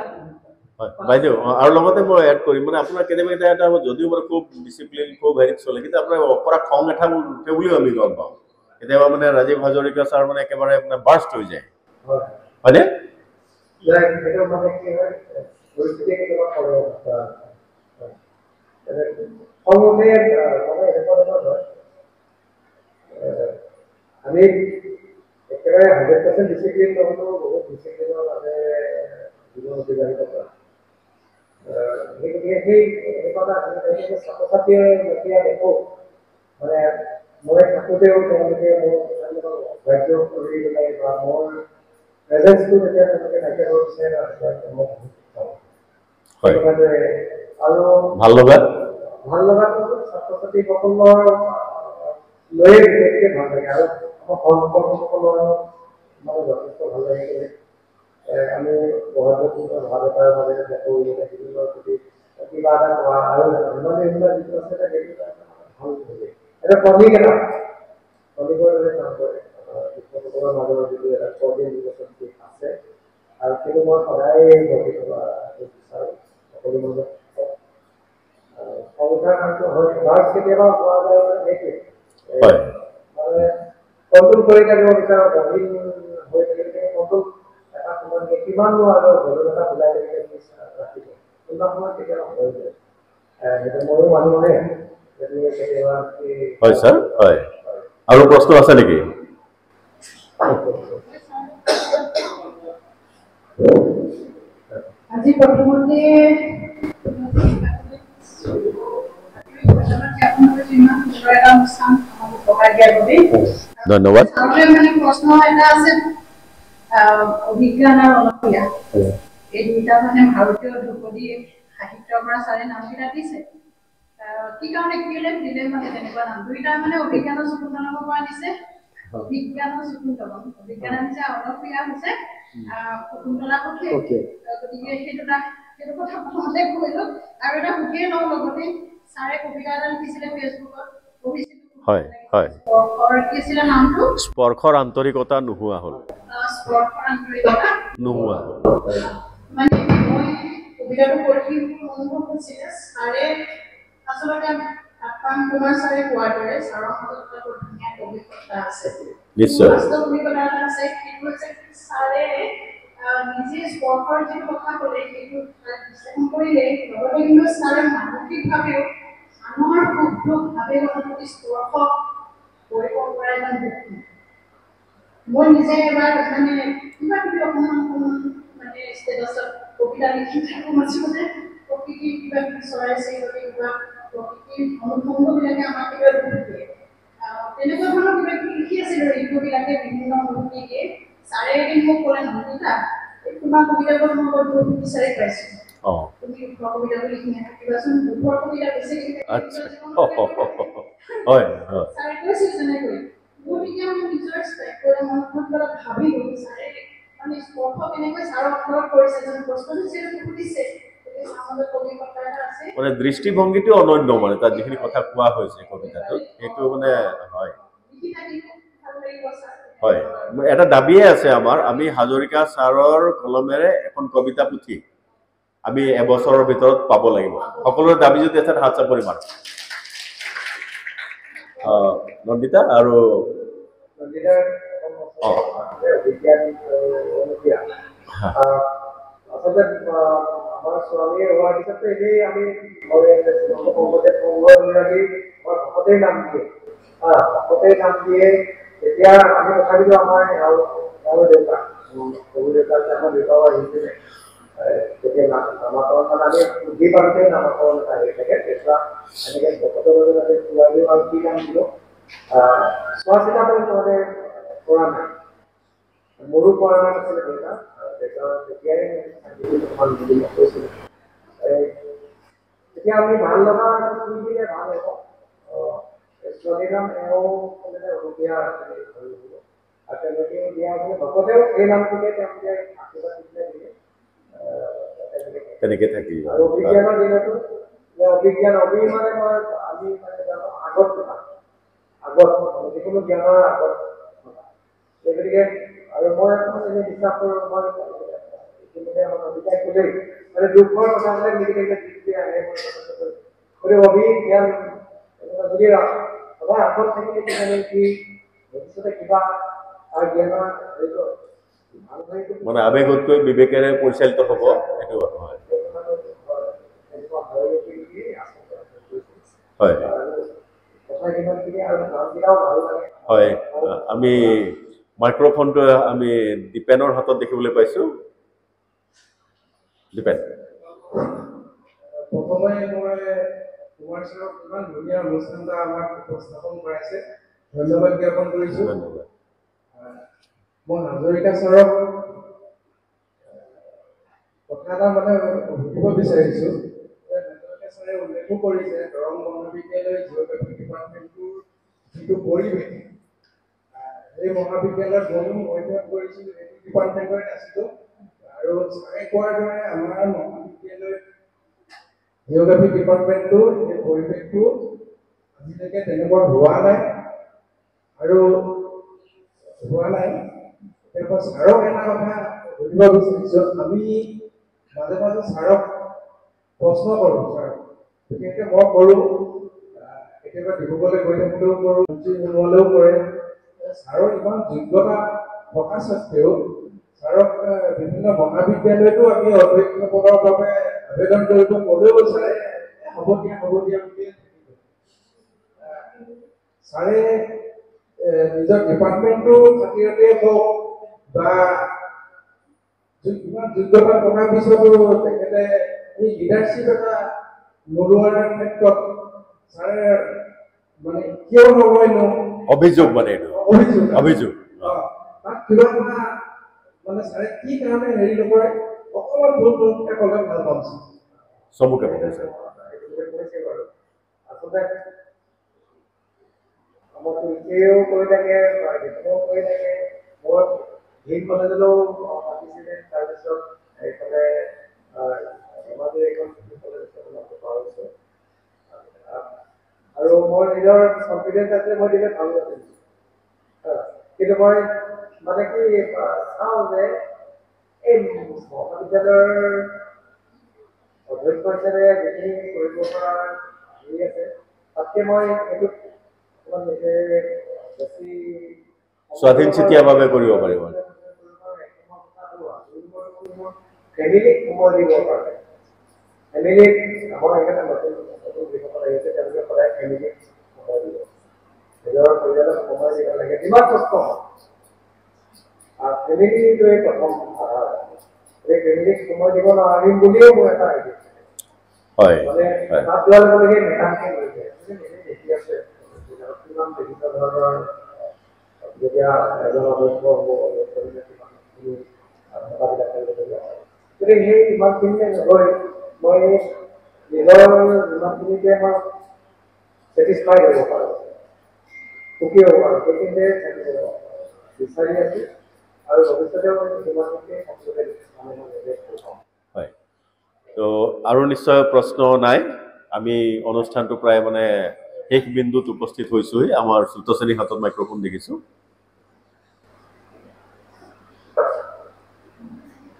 বাইদেউ আৰু লগতে মই এড কৰিম, মানে আপোনাৰ কেতিয়াবা কেতিয়াবা এটা যদিও মানে খুব ডিচিপ্লিন খুব হেৰিত চলে, কিন্তু আপোনাৰ অপৰা খং এটা উঠে বুলিও আমি গম পাওঁ। কেতিয়াবা মানে ৰাজীৱ হাজৰিকা ছাৰ মানে একেবাৰে আপোনাৰ বাৰ্ষ্ট হৈ যায়, হয়নে? সেইটো মানে কি হয়, পৰিস্থিতি কেতিয়াবা খঙতে মানে এনেকুৱা ধৰণৰ হয়, আমি একেবাৰে 100% ডিচিপ্লিন নহ'লেও বহুত ডিচিপ্লিনৰ বাবে জীৱন অতিবাহিত কৰা। গতিকে সেই এনেকুৱা ছাত্ৰ ছাত্ৰীয়ে যেতিয়া দেখোঁ, মানে মই থাকোঁতেও তেওঁলোকে মোৰ অগ্ৰাহ্য কৰি পেলাই বা মোৰ প্ৰেজেন্সটো যেতিয়া তেওঁলোকে নাইকিয়া কৰিছে, আৰু ভাল লগাটো ছাত্ৰ ছাত্ৰীসকলৰ লৈয়ে বিশেষকৈ ভাল লাগে। আৰু আমাৰ সহকৰ্মীসকলৰ মানে যথেষ্ট ভাল লাগে। আমি বহাগত ভাল এটাৰ বাবে দেখোঁ বিভিন্ন প্ৰতি কিবা এটা কোৱা আৰু এইবিলাক যিটো আছে সেইটো ভাল লাগে। এটা কলিগ এটা কলিগৰ দৰে কাম কৰে শিক্ষকসকলৰ মাজৰ যিটো এটা কৰ্ডিনেশ্যন আছে, আৰু সেইটো মই সদায় গঢ়ি তোলা বিচাৰোঁ সকলো মাজত। কবিতাৰ কামটো হয় বাছ কেতিয়াবা পোৱা যায় সেইটোৱে হয় মানে কণ্ট্ৰোল কৰি থাকিব বিচাৰোঁ গভীৰ হৈ থাকিলে কণ্ট্ৰোল এটা সময়ত কিমাননো আৰু গভীৰতা ওলাই থাকিলে ৰাখিব কোনোবা সময়ত কেতিয়াবা হৈ যায় সেইটো ময়ো মানুহৰে কেতিয়াবা হয় ছাৰ হয় আৰু প্ৰশ্ন আছে নেকি আজি প্ৰথমতে ধন্যবাদ মানে প্ৰশ্ন এটা আছে অভিজ্ঞান আৰু অনক্ৰিয়া এই দুইটা মানে ভাৰতীয় ধ্ৰুপদী সাহিত্যৰ পৰা চাৰে নামকেইটা দিছে কি কাৰণে কেলে দিলে মানে তেনেকুৱা নাম দুইটা মানে অভিজ্ঞানৰ শকুন্তলাৰ পৰা দিছে অভিজ্ঞানৰ শকুন্তলা অভিজ্ঞান হৈছে অনক্ৰিয়া হৈছে শকুন্তলা সখী গতিকে সেইটো কথা প্ৰথমতে কৈলো আৰু এটা সুখেই লওঁ লগতে ছাৰে কবিতা এটা লিখিছিলে ফেচবুকত পঢ়িছিলো হয় হয় স্পৰ্শৰ কি আছিলে নামটো স্পৰ্শৰ আন্তৰিকতা নোহোৱা হ'ল স্পৰ্শৰ আন্তৰিকতা নোহোৱা মানে মই কবিতাটো পঢ়ি অনুভৱ হৈছিলে ছাৰে আচলতে আপান কুমাৰ ছাৰে কোৱাৰ দৰে ছাৰৰ মাজত এটা বৰ ধুনীয়া অভিজ্ঞতা আছে নিশ্চয় বাস্তৱ অভিজ্ঞতা এটা আছে সেইটো হৈছে ছাৰে নিজে স্পৰ্শৰ যিটো কথা ক'লে সেইটো বিশ্লেষণ কৰিলে লগতে কিন্তু ছাৰে মানসিকভাৱেও আনৰ সুখ দুখ আবেগৰ প্ৰতি স্পৰ্শ কৰিব পৰা এজন ব্যক্তি মই নিজে এবাৰ মানে কিবা কিবি অকণমান মানে ষ্টেটাছত কবিতা লিখি থাকোঁ মাজে মাজে প্ৰকৃতিৰ কিবা কিবি চৰাই চিৰিকটি কিবা প্ৰকৃতিৰ অনুভৱবিলাকে আমাক কিবা দুখ দিয়ে তেনেকুৱা ধৰণৰ কিবা কিবি লিখি আছিলোঁ ঋতুবিলাকে বিভিন্ন অনুভূতি দিয়ে ছাৰে এদিন মোক ক'লে নন্দিতা তোমাৰ কবিতাবোৰ মই বৰ দুখ বিচাৰি পাইছোঁ তুমি কবিতাবোৰ লিখি নাথাকিবাচোন দুখৰ কবিতা বেছি লিখি হয় ছাৰে কৈছিল তেনেকৈ মোৰ এতিয়া মই নিজৰ ষ্টাইলৰ মনত ভাবিলোঁ ছাৰে মানে স্পৰ্শ কেনেকৈ ছাৰক ফলত কৰিছে যেন প্ৰশ্ন যিহেতু সুধিছে মানে দৃষ্টিভংগীটো অনন্য মানে তাত যিখিনি কথা কোৱা হৈছে কবিতাটোত সেইটো মানে হয় হয় এটা দাবীয়ে আছে আমাৰ আমি হাজৰিকা ছাৰৰ কলমেৰে এখন কবিতা পুথি আমি এবছৰৰ ভিতৰত পাব লাগিব সকলোৰে দাবী যদি আছে হাত চাপৰি মাৰক নন্দিতা আৰু আচলতে আমাৰ ছোৱালীয়ে হোৱাৰ পিছতে এনেই আমি ভকতেই নাম দিয়ে ভকতেই নাম দিয়ে তেতিয়া আমি তথাপিতো আমাৰ দেউতা সৰু দেউতাক আমাৰ দেউতাও আহিছিলে তেতিয়া নামাকৰণ আমি বুজি পাওঁতে নামাকৰণ আহি থাকে তেতিয়া এনেকৈ ভকতৰ বাবে ছোৱালীও আৰু কি নাম দিলোঁ চোৱা চিতা কৰি মানে কৰা নাই মোৰো কৰা নাছিলে দেউতা তেতিয়াই কৈছিলে তেতিয়া আমি ভাল লগা শুনি দিলে ভাল হ'ব ছোৱালীৰ নাম এওঁ অনুপ্ৰিয়া আছিলে আৰু তেওঁলোকে দিয়া আছিলে ভকতেও এই নামটোকে তেওঁলোকে আশীৰ্বাদ দিলে দিয়ে তেনেকে থাকি আৰু অভিজ্ঞানৰ দিনতো অভিজ্ঞান অভিমানে মই আমি মানে জানো আগত যিকোনো জ্ঞানৰ আগত গতিকে আৰু মই এনে বিশ্বাস কৰোঁ মই অভিজ্ঞান ক'লেই মানে দুখৰ কথাবিলাক নিগেটিভ আহে গতিকে অভিজ্ঞান যদি সদায় আগত থাকিলে কিজানি কি ভৱিষ্যতে কিবা আৰু জ্ঞানৰ মানে আবেগতকৈ বিবেকেৰে পৰিচালিত হ'ব সেইটো হয় হয় হয় আমি মাইক্ৰফোনটো আমি দীপেনৰ হাতত দেখিবলৈ পাইছোঁ দীপেন প্ৰথমে মই কুমাৰ ছাৰক ইমান ধুনীয়া অনুষ্ঠান এটা আমাক উপস্থাপন কৰাইছে ধন্যবাদ জ্ঞাপন কৰিছোঁ মই হাজৰিকা ছাৰক কথা এটা মানে সুধিব বিচাৰিছোঁ হাজৰিকা ছাৰে উল্লেখো কৰিছে দৰং মহাবিদ্যালয় জিঅ'গ্ৰাফী ডিপাৰ্টমেণ্টটোৰ যিটো পৰিৱেশ এই মহাবিদ্যালয়ত ময়ো অধ্যয়ন কৰিছিলোঁ সেইটো ডিপাৰ্টমেণ্টৰে আছিলোঁ আৰু ছাৰে কোৱাৰ দৰে আমাৰ মহাবিদ্যালয়ত জিঅ'গ্ৰাফী ডিপাৰ্টমেণ্টটো এই পৰিৱেশটো আজিলৈকে তেনেকুৱা হোৱা নাই আৰু হোৱা নাই তাৰপৰা ছাৰক এটা কথা সুধিব বিচাৰিছোঁ আমি মাজে মাজে ছাৰক প্ৰশ্ন কৰোঁ ছাৰক বিশেষকৈ মই কৰোঁ কেতিয়াবা ডিব্ৰুগড়লৈ গৈ থাকোঁতেও কৰোঁ মন্ত্ৰী নোহোৱালেও কৰে ছাৰৰ ইমান যোগ্যতা থকা স্বত্বেও ছাৰক বিভিন্ন মহাবিদ্যালয়তো আমি অধ্যক্ষ পদৰ বাবে আবেদন কৰিব ক'লেও ছাৰে হ'ব দিয়া বুলি ছাৰে নিজৰ ডিপাৰ্টমেণ্টৰ খাতিৰতে হওক বা ইমান যোগ্যতা থকাৰ পিছতো তেখেতে এই লিডাৰশ্বিপ এটা নোলোৱাৰ ক্ষেত্ৰত ছাৰে মানে কিয় নলয়নো অভিযোগ মানে অভিযোগ তাত কিবা এটা মানে ছাৰে কি কাৰণে হেৰি নকৰে অকণমান ভুলকৈ ক'লে ভাল পাম চমুকে কৈছে বাৰু আচলতে আমাক এতিয়াও কৈ থাকে বা এতিয়াও কৈ থাকে মোৰ হিল কলেজলৈও মাতিছিলে তাৰপিছত এইফালে ধেমাজিৰ এখন কলেজ আছে আৰু মোৰ নিজৰ কনফিডেঞ্চ আছে মই দিলে ভাল আছিল কিন্তু মই মানে কি চাওঁ যে এই মহাবিদ্যালয়ৰ অধ্যক্ষ হিচাপে যিখিনি কৰিব পৰা হেৰি আছে তাতকৈ মই এইটোত অকণমান বেছি স্বাধীনচিতীয়াভাৱে কৰিব পাৰিব ফেমিলিক সময় দিবৰ কাৰণে ফেমিলিক আমাৰ এইকাৰণে নতুন যিসকল আহিছে তেওঁলোকে সদায় ফেমিলিক সময় দিব নিজৰ পৰিয়ালক সময় দিব লাগে যিমান কষ্ট হয় ফেমিলিটোৱে প্ৰথম আধাৰ এই ফেমিলিক সময় দিব নোৱাৰিম বুলিয়েও মোৰ এটা আইডিয়া হয় মানে তাত যোৱাৰ লগে লগে মেকানিকে লৈছে দেখি আছে কিমান বিভিন্ন ধৰণৰ যেতিয়া এজন অধ্যক্ষ হ'ব গতিকে সেই ইমানখিনিয়ে নগৈ মই নিজৰ যিমানখিনিকে মই ছেটিছফাই হ'ব পাৰোঁ সুখী হ'ব পাৰোঁ সেইখিনিতে বিচাৰি আছোঁ আৰু ভৱিষ্যতেও যিমানখিনিকে সকলোকে হয় তো আৰু নিশ্চয় প্ৰশ্ন নাই আমি অনুষ্ঠানটো প্ৰায় মানে শেষ বিন্দুত উপস্থিত হৈছোঁহি আমাৰ শ্ৰুতশ্ৰেণীৰ হাতত মাইক্ৰফোন দেখিছোঁ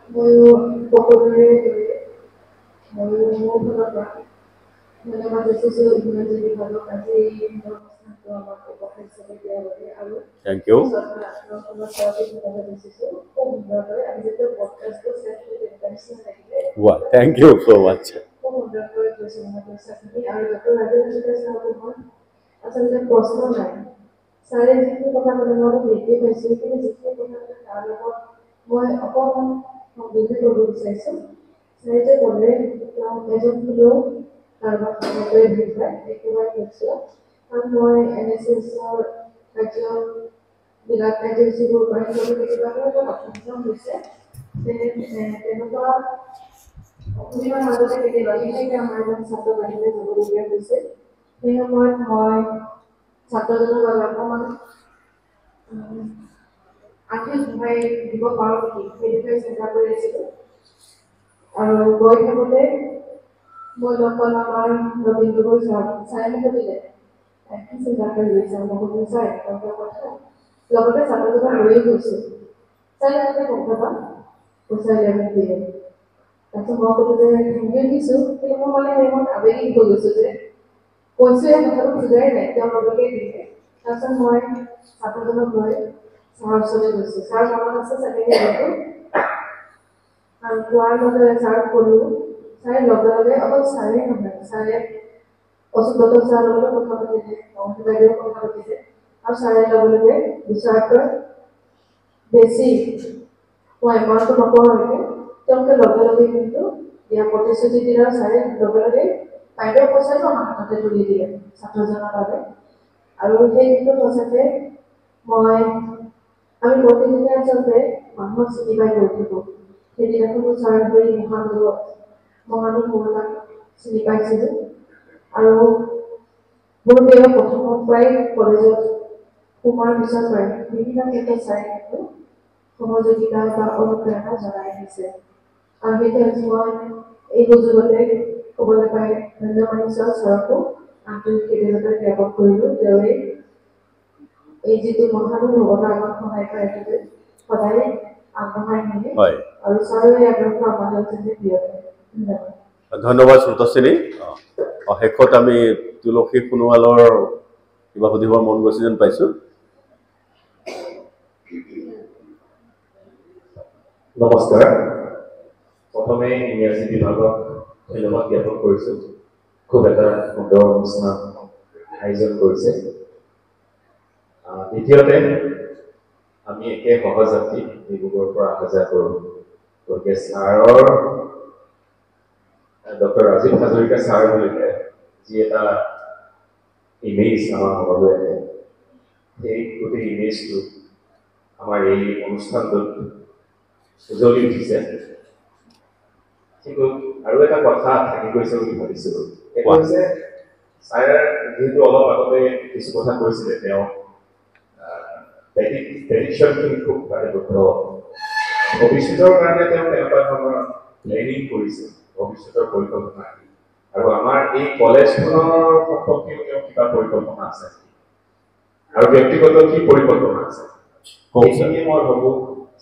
ময়ো সকলোৰে ময়ো মোৰ ফালৰ পৰা ধন্যবাদ দিছোঁ ইংৰাজী বিভাগক আজি অনুষ্ঠানটো আমাক উপহাৰ হিচাপে দিয়াৰ বাবে আৰু থেংক ইউ ধন্যবাদ দিছোঁ খুব সুন্দৰকৈ আমি যেতিয়া পডকাষ্টটো চেষ্টা লাগিলে থেংক ইউ ছ' মাছ খুব সুন্দৰকৈ কৈছে আপুনি আৰু ডক্টৰ ৰাজেন্দ্ৰ ছাৰক মই আচলতে প্ৰশ্ন নাই ছাৰে যিখিনি কথা ক'লে মই দেখি পাইছোঁ কিন্তু যিখিনি কথা ক'লে তাৰ লগত মই অকণমান সংযোগ কৰিব বিচাৰিছোঁ ছাৰে যে ক'লে তেওঁ এজন হ'লেও কাৰোবাক নকৰি ভাল পায় একেবাৰে নিশ্চয় কাৰণ মই NSSৰ কাৰ্যবিলাক কাৰ্যসূচীবোৰ কৰি কেতিয়াবা এটা অসুবিধা হৈছে তেনেকুৱা অসুবিধাৰ মাজতে কেতিয়াবা বিশেষকৈ আমাৰ এজন ছাত্ৰ বাহিৰলৈ যাবলগীয়া হৈছে সেই সময়ত মই ছাত্ৰজনৰ বাবে অকণমান আৰ্থিক সহায় দিব পাৰোঁ নেকি সেই বিষয়ে চিন্তা কৰি আছিলোঁ আৰু গৈ থাকোঁতে মই লগ পালোঁ আমাৰ ৰবীন গগৈ ছাৰে মোক সুধিলে কি চিন্তা কৰি আছে মই সুধিলোঁ ছাৰ এনেকুৱা কথা লগতে ছাত্ৰজনক লৈয়ে গৈছোঁ ছাৰে এনেকৈ কথা পইচা মোক দিয়ে তাৰপিছত মই ক'লোঁ যে থেংক ইউ দিছোঁ কিন্তু মই মানে সেইমত আবেগিক হৈ গৈছোঁ যে কৈছোঁ এই কথাটো বুজাই নাই তেওঁ লগতে দিছে তাৰপিছত মই ছাত্ৰজনক লৈ ছাৰৰ ওচৰলৈ গৈছোঁ ছাৰ মনত আছে চাগে সেইটো আৰু কোৱাৰ লগে ছাৰক ক'লোঁ ছাৰে লগে লগে অকল ছাৰে নহয় ছাৰে অচুতত ছাৰৰ লগত কথা পাতিছে মমতা বাইদেউৰ কথা পাতিছে আৰু ছাৰে লগে লগে বিচৰাতকৈ বেছি মই এমাউণ্টটো নকৰালৈকে তেওঁলোকে লগে লগে কিন্তু দিয়া প্ৰতিশ্ৰুতি দিয়াৰ ছাৰে লগে লগে বাইদেউৰ পইচাটো আমাৰ হাততে তুলি দিলে ছাত্ৰজনৰ বাবে আৰু সেই কিন্তু সঁচাকৈ আমি প্ৰতিদিনে আচলতে মানুহক চিনি পাই গৈ থাকোঁ সেইদিনাখনো ছাৰ হৈ মহানুভৱতাক চিনি পাইছিলোঁ আৰু মোৰ প্ৰিয় প্ৰথমৰ পৰাই কলেজত সোমোৱাৰ পিছৰ পৰাই বিভিন্ন ক্ষেত্ৰত চাই কিন্তু সহযোগিতা বা অনুপ্ৰেৰণা জনাই আহিছে আৰু সেইটো আজি মই এই সুযোগতে ক'বলৈ পাই ধন্যবাদ ছাৰকো আন্তৰিক কৃতজ্ঞতা জ্ঞাপন কৰিলোঁ তেওঁ এই যিটো মহানুভৱতা আমাক সহায় কৰে সেইটো সদায় আগবঢ়াই নিয়ে আৰু ছাৰে আগ্ৰহ আমালৈ প্ৰিয় ধন্যবাদ ধন্যবাদ শ্ৰুতশ্ৰেণী শেষত আমি তুলসী সোণোৱালৰ কিবা সুধিবৰ মন গৈছে যেন পাইছোঁ। নমস্কাৰ। প্ৰথমে ইংৰাজী বিভাগক ধন্যবাদ জ্ঞাপন কৰিছোঁ। খুব এটা সুন্দৰ অনুষ্ঠান আয়োজন কৰিছে। দ্বিতীয়তে আমি একে সহযাত্ৰী ডিব্ৰুগড়ৰ পৰা অহা যোৱা কৰোঁ। গতিকে ছাৰৰ ডক্টৰ ৰাজীৱ হাজৰিকা ছাৰ বুলিলে যি এটা ইমেজ আমাৰ মনলৈ আহে, সেই গোটেই ইমেজটো আমাৰ এই অনুষ্ঠানটোত উজলি উঠিছে। কিন্তু আৰু এটা কথা থাকি গৈছে বুলি ভাবিছিলোঁ, সেইটো হৈছে ছাৰে যিহেতু অলপ আগতে কিছু কথা কৈছিলে, তেওঁ প্ৰেডিকশ্যনখিনি খুব শুদ্ধ। ভৱিষ্যতৰ কাৰণে তেওঁ তেনেকুৱা ধৰণৰ প্লেনিং কৰিছে, ভৱিষ্যতৰ পৰিকল্পনা। আৰু আমাৰ এই কলেজখনৰ সম্পৰ্কেও তেওঁ কিবা পৰিকল্পনা আছে আৰু ব্যক্তিগত কি পৰিকল্পনা আছে, সেইখিনিয়ে মই ভাবোঁ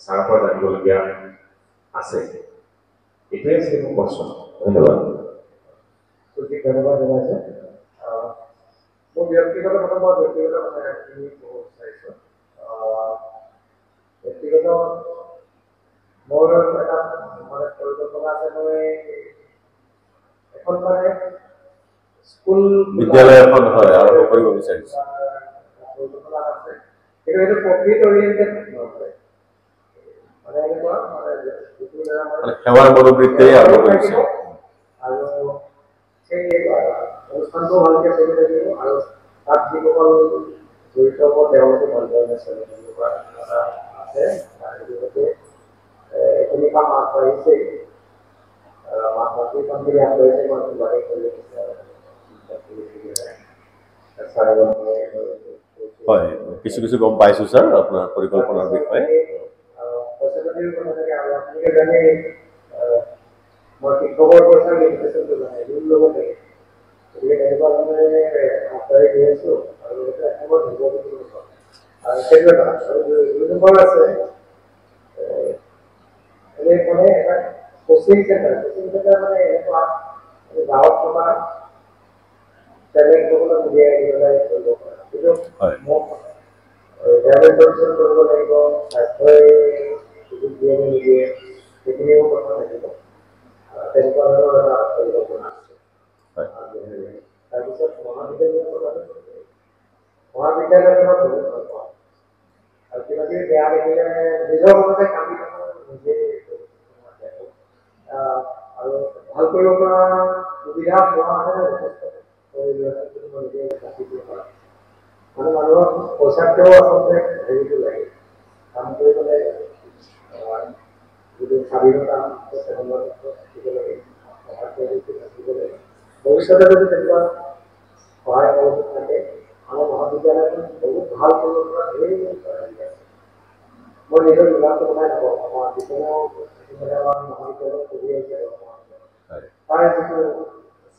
ছাৰৰ পৰা জানিবলগীয়া আছে। এইটোৱে আছিলে মোৰ প্ৰশ্ন। ধন্যবাদ। ধন্যবাদ জনাইছোঁ। মোৰ ব্যক্তিগত কথা মই ব্যক্তিগত কথাখিনি ক'ব বিচাৰিছোঁ। ব্যক্তিগত মোৰ এটা মানে পৰিকল্পনা আছে। মই এখন মানে স্কুল বিদ্যালয় এখন আৰম্ভ কৰিব বিচাৰিছোঁ। পৰিকল্পনা আছে, কিন্তু এইটো প্ৰফিট অৰিয়েণ্টেড নহয়। মানে এনেকুৱা মানে সেৱাৰ মনোবৃত্তিৰে আৰম্ভ কৰিছে আৰু সেই অনুষ্ঠানটো ভালকৈ চলি থাকিব আৰু তাত যিসকল জড়িত হ'ব তেওঁলোকে ভালদৰে চলি থাকিব পৰা আছে। এইখিনি কাম আগবাঢ়িছে, মাতৃ কামখিনি আগবাঢ়িছে। মই বাঢ়ি কৰি হয়, কিছু কিছু গম পাইছোঁ ছাৰ আপোনাৰ পৰিকল্পনাৰ বিষয়ে। মই শিক্ষকৰ পইচা এডুকেশ্যনটো জানে ঋণ ল'ব লাগে, গতিকে তেনেকুৱা ধৰণে আগবাঢ়ি গৈ আছোঁ আৰু এইটো এসময়ত হ'ব বুলি আৰু সেইটো এটা। আৰু ২ নম্বৰ আছে এনে মানে এটা কোচিং চেণ্টাৰ মানে এনেকুৱা গাঁৱত থকা টেলেণ্টসকলক উলিয়াই আনি পেলাই কৰিব পৰা। কিন্তু মোক ডেভেলপমেণ্ট কৰিব লাগিব, স্বাস্থ্যই সুযোগ দিয়ে নে নিদিয়ে সেইখিনিও কথা থাকিব। তেনেকুৱা ধৰণৰ এটা পৰিকল্পনা আছে। তাৰপিছত মহাবিদ্যালয়খনত বহুত ভাল পাওঁ আৰু কিবা কিবি বেয়া দেখিলে নিজৰ মনতে কান্দি থাকোঁ, নিজে আৰু ভাল কৰিব পৰা সুবিধা পোৱা হ'লে যথেষ্ট মানে মানুহৰ পইচাতকৈও আচলতে হেৰিটো লাগে, কাম কৰিবলৈ যিটো স্বাধীনতা থাকিব লাগে, থাকিব লাগে। ভৱিষ্যতে যদি তেনেকুৱা সহায় সহযোগ থাকে, আমাৰ মহাবিদ্যালয়খন বহুত ভাল কৰিব পৰা ধেৰ আছে। মই নিজৰ বিভাগটো কথাই নকওঁ, আমাৰ যিকোনো মহাবিদ্যালয়ত পঢ়ি আহিছে তাৰ যিটো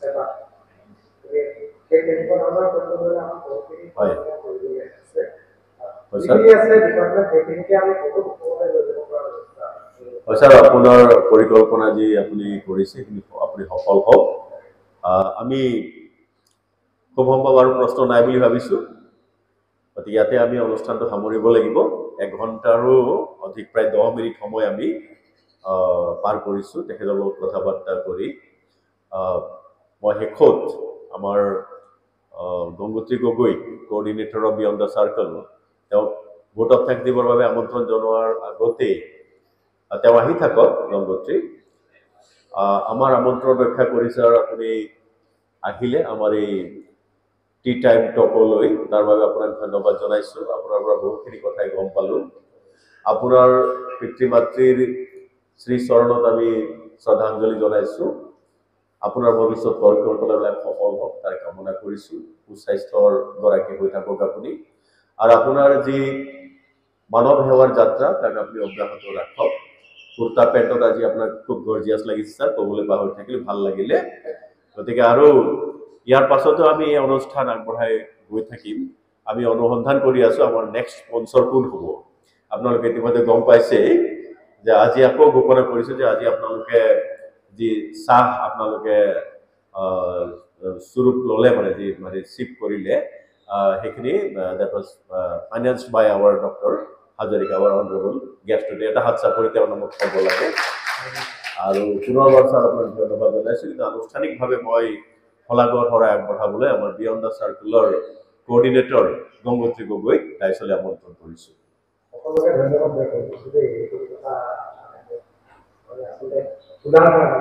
চেবা, সেই তেনেকুৱা ধৰণৰ কৰিবলৈ আমাৰ বহুতখিনি কৰিবলৈ আছে। যিখিনি আছে ডিপাৰ্টমেণ্ট সেইখিনিকে আমি বহুত ওপৰলৈ লৈ যাব পৰা ব্যৱস্থা। হয় ছাৰ, আপোনাৰ পৰিকল্পনা যি আপুনি কৰিছে সেইখিনি আপুনি সফল হওক। আমি খুব সম্ভৱ আৰু প্ৰশ্ন নাই বুলি ভাবিছোঁ, গতিকে ইয়াতে আমি অনুষ্ঠানটো সামৰিব লাগিব। 1 ঘণ্টাৰো অধিক, প্ৰায় 10 মিনিট সময় আমি পাৰ কৰিছোঁ তেখেতৰ লগত কথা বাৰ্তা কৰি। মই শেষত আমাৰ Gangotri Gogoi, coordinator of beyond the circle, তেওঁক ভোট অফ থেংকছ দিবৰ বাবে আমন্ত্ৰণ জনোৱাৰ আগতেই তেওঁ আহি থাকক গংগোত্ৰী। আমাৰ আমন্ত্ৰণ ৰক্ষা কৰিছে আৰু আপুনি আহিলে আমাৰ এই টি টাইম টকলৈ, তাৰ বাবে আপোনাক ধন্যবাদ জনাইছোঁ। আপোনাৰ পৰা বহুতখিনি কথাই গম পালোঁ। আপোনাৰ পিতৃ মাতৃৰ শ্ৰীচৰণত আমি শ্ৰদ্ধাঞ্জলি জনাইছোঁ। আপোনাৰ ভৱিষ্যত পৰিকল্পনাবিলাক সফল হওক তাৰ কামনা কৰিছোঁ। সুস্বাস্থ্যৰ গৰাকী হৈ থাকক আপুনি, আৰু আপোনাৰ যি মানৱ সেৱাৰ যাত্ৰা তাক আপুনি অব্যাহত ৰাখক। কুৰ্তা পেণ্টত আজি আপোনাক খুব গৰ্জিয়াছ লাগিছে ছাৰ, ক'বলৈ পাহৰি থাকিলে, ভাল লাগিলে। গতিকে আৰু ইয়াৰ পাছতো আমি এই অনুষ্ঠান আগবঢ়াই গৈ থাকিম। আমি অনুসন্ধান কৰি আছোঁ আমাৰ নেক্সট স্পন্সৰ কোন হ'ব। আপোনালোকে ইতিমধ্যে গম পাইছেই যে আজি আকৌ ঘোষণা কৰিছোঁ যে আজি আপোনালোকে যি চাহ আপোনালোকে স্বৰূপ ল'লে মানে যি মানে চিফ কৰিলে সেইখিনি that was financed by our Dr. Hazarika, our honorable guest today. এটা হাত চাপৰি তেওঁৰ নামত ক'ব লাগে আৰু পুনৰবাৰ ছাৰ আপোনাক ধন্যবাদ জনাইছোঁ। কিন্তু আনুষ্ঠানিকভাৱে মই শলাগৰ শৰাই আগবঢ়াবলৈ আমাৰ বিয়ণ্ড দ্য চাৰ্কুলৰ কোঅৰ্ডিনেটৰ গংগোত্ৰী গগৈক দায়িত্বলৈ আমন্ত্ৰণ কৰিছোঁ। সকলোকে ধন্যবাদ জ্ঞাপন কৰিছোঁ দেই, এইটো কথা আচলতে শুনাৰ কাৰণে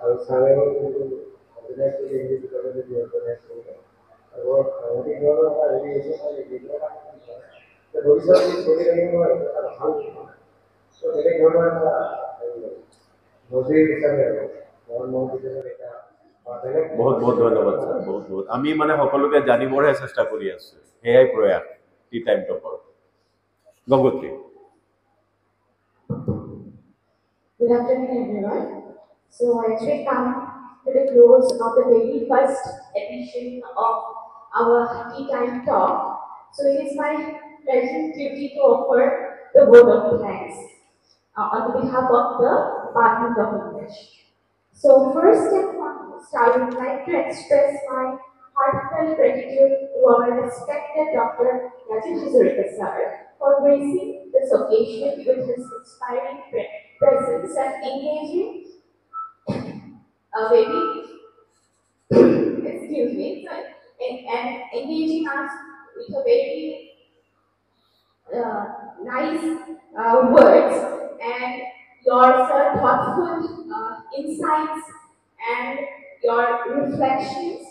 আৰু ছাৰেও অৰ্গেনাইজ কৰি অৰ্গেনাইজ কৰিলে আৰু সাংবাদিক ভৱিষ্যত চলি থাকিব এটা ভাল তেনেকৈ ধৰণৰ এটা নজিৰ হিচাপে আৰু এটা বহুত বহুত ধন্যবাদ ছাৰ, বহুত বহুত। আমি মানে সকলোকে জানিবৰহে চেষ্টা কৰি আছোঁ, সেয়াই প্ৰয়াস টি টাইম টকৰ। Gangotri. Good afternoon, everyone. So I actually come to the close of the very first edition of our Tea Time Talk. So it is my pleasant duty to offer the word of thanks on behalf of the Department of English. So first and foremost, I would like to express my heartfelt gratitude to our respected Dr. Rajesh Hazarika sir for gracing this occasion with his inspiring presence and engaging very excuse me, and engaging us with a very nice words and your thoughtful insights and your reflections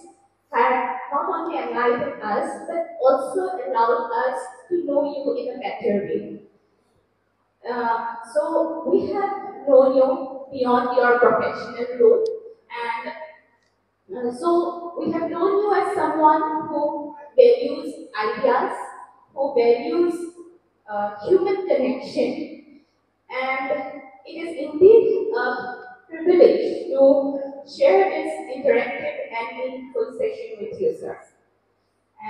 have not only enlightened us but also allowed us to know you in a better way. So we have known you beyond your professional role, and so we have known you as someone who values ideas, who values human connection, and it is indeed a privilege to share this interactive and meaningful session with you, sir.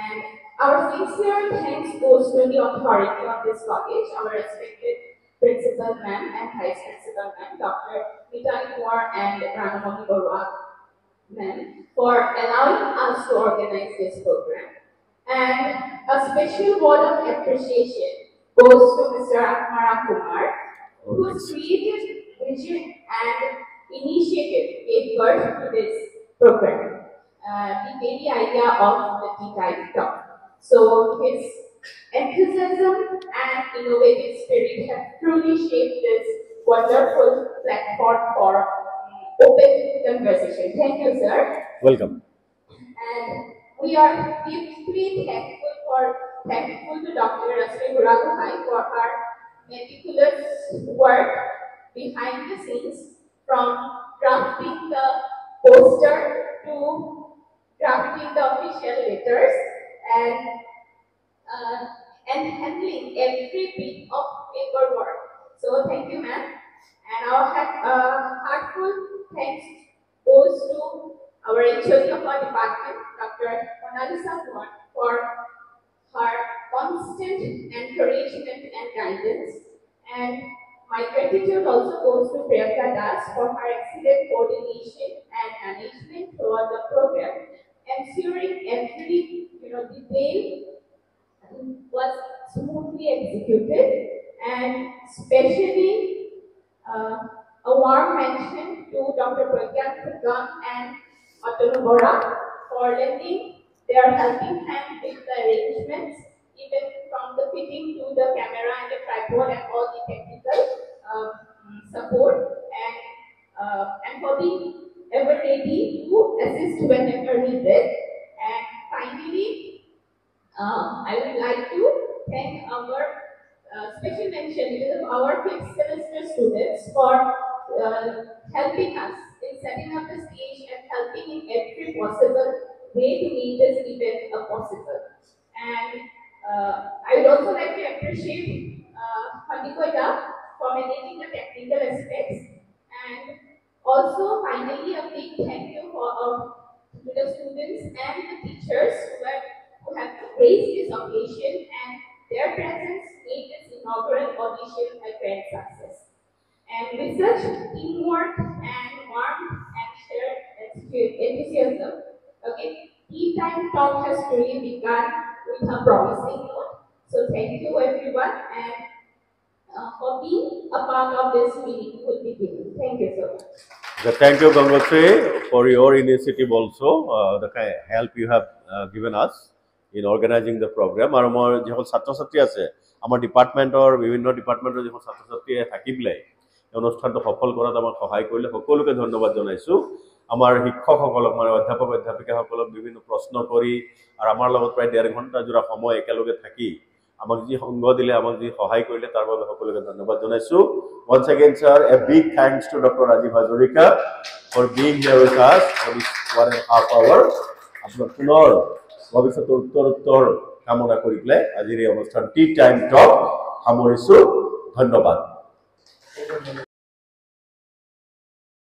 And our sincere thanks goes to the authority of this college, our respected Principal Ma'am and Vice Principal Ma'am, Dr. Mitali Moore and Ranamani Barua Ma'am, for allowing us to organize this program. And a special word of appreciation goes to Mr. Akmara Kumar, whose creative vision and initiative gave birth to this program, the very idea of the Tea Time Talk. So his enthusiasm and innovative spirit have truly shaped this wonderful platform for open conversation. Thank you, sir. Welcome. And we are deeply thankful to Dr. Rasmi Buragohai for her meticulous work behind the scenes, from drafting the poster to drafting the official letters and handling every bit of paperwork. So thank you, ma'am. And our heartfelt thanks goes to our HOD of our department, Dr. Monalisa Kumar, for her constant encouragement and guidance. And my gratitude also goes to Priyanka Das for her excellent coordination and management throughout the program, ensuring every detail was smoothly executed. And especially a warm mention to Dr. Pragya Khudgan and Atanu Bora for lending their helping hand with the arrangements, even from the fitting to the camera and the tripod and all the technical support, and for being ever ready to assist whenever needed. And finally, I would like to thank our special mention because of our 5th semester students for helping us in setting up the stage and helping in every possible way to make this event possible. And I would also like to appreciate Pandikoida for managing the technical aspects, and also finally a big thank you to the students and the teachers who have graced this occasion, and their presence made this inaugural audition a grand success. And with such teamwork and warmth and shared enthusiasm. Okay, Tea Time Talk has really begun with a promising note. So thank you everyone and for being a part of this meaningful meeting. Thank you so much. Thank you, Gangotri, for your initiative also, the kind of help you have given us in organizing the program. Our jehol chhatro chhatri ase, amar department or bibhinno department or jehol chhatro chhatri thakibile, অনুষ্ঠানটো সফল কৰাত আমাক সহায় কৰিলে সকলোকে ধন্যবাদ জনাইছো। আমাৰ শিক্ষকসকলক মানে অধ্যাপক অধ্যাপিকাসকলক বিভিন্ন প্ৰশ্ন কৰি আৰু আমাৰ লগত প্ৰায় 1.5 ঘণ্টা জোৰা সময় একেলগে থাকি আমাক যি সংগ দিলে আমাক যি সহায় কৰিলে তাৰ বাবে সকলোকে ধন্যবাদ জনাইছো। Once again, sir, a big thanks to Dr. Rajiv Hazarika for being here with us for this 1.5 hour. আপোনাৰ পুনৰ ভৱিষ্যতৰ উত্তৰ কামনা কৰি পেলাই আজিৰ এই অনুষ্ঠান টি টাইম টক সামৰিছো। ধন্যবাদ।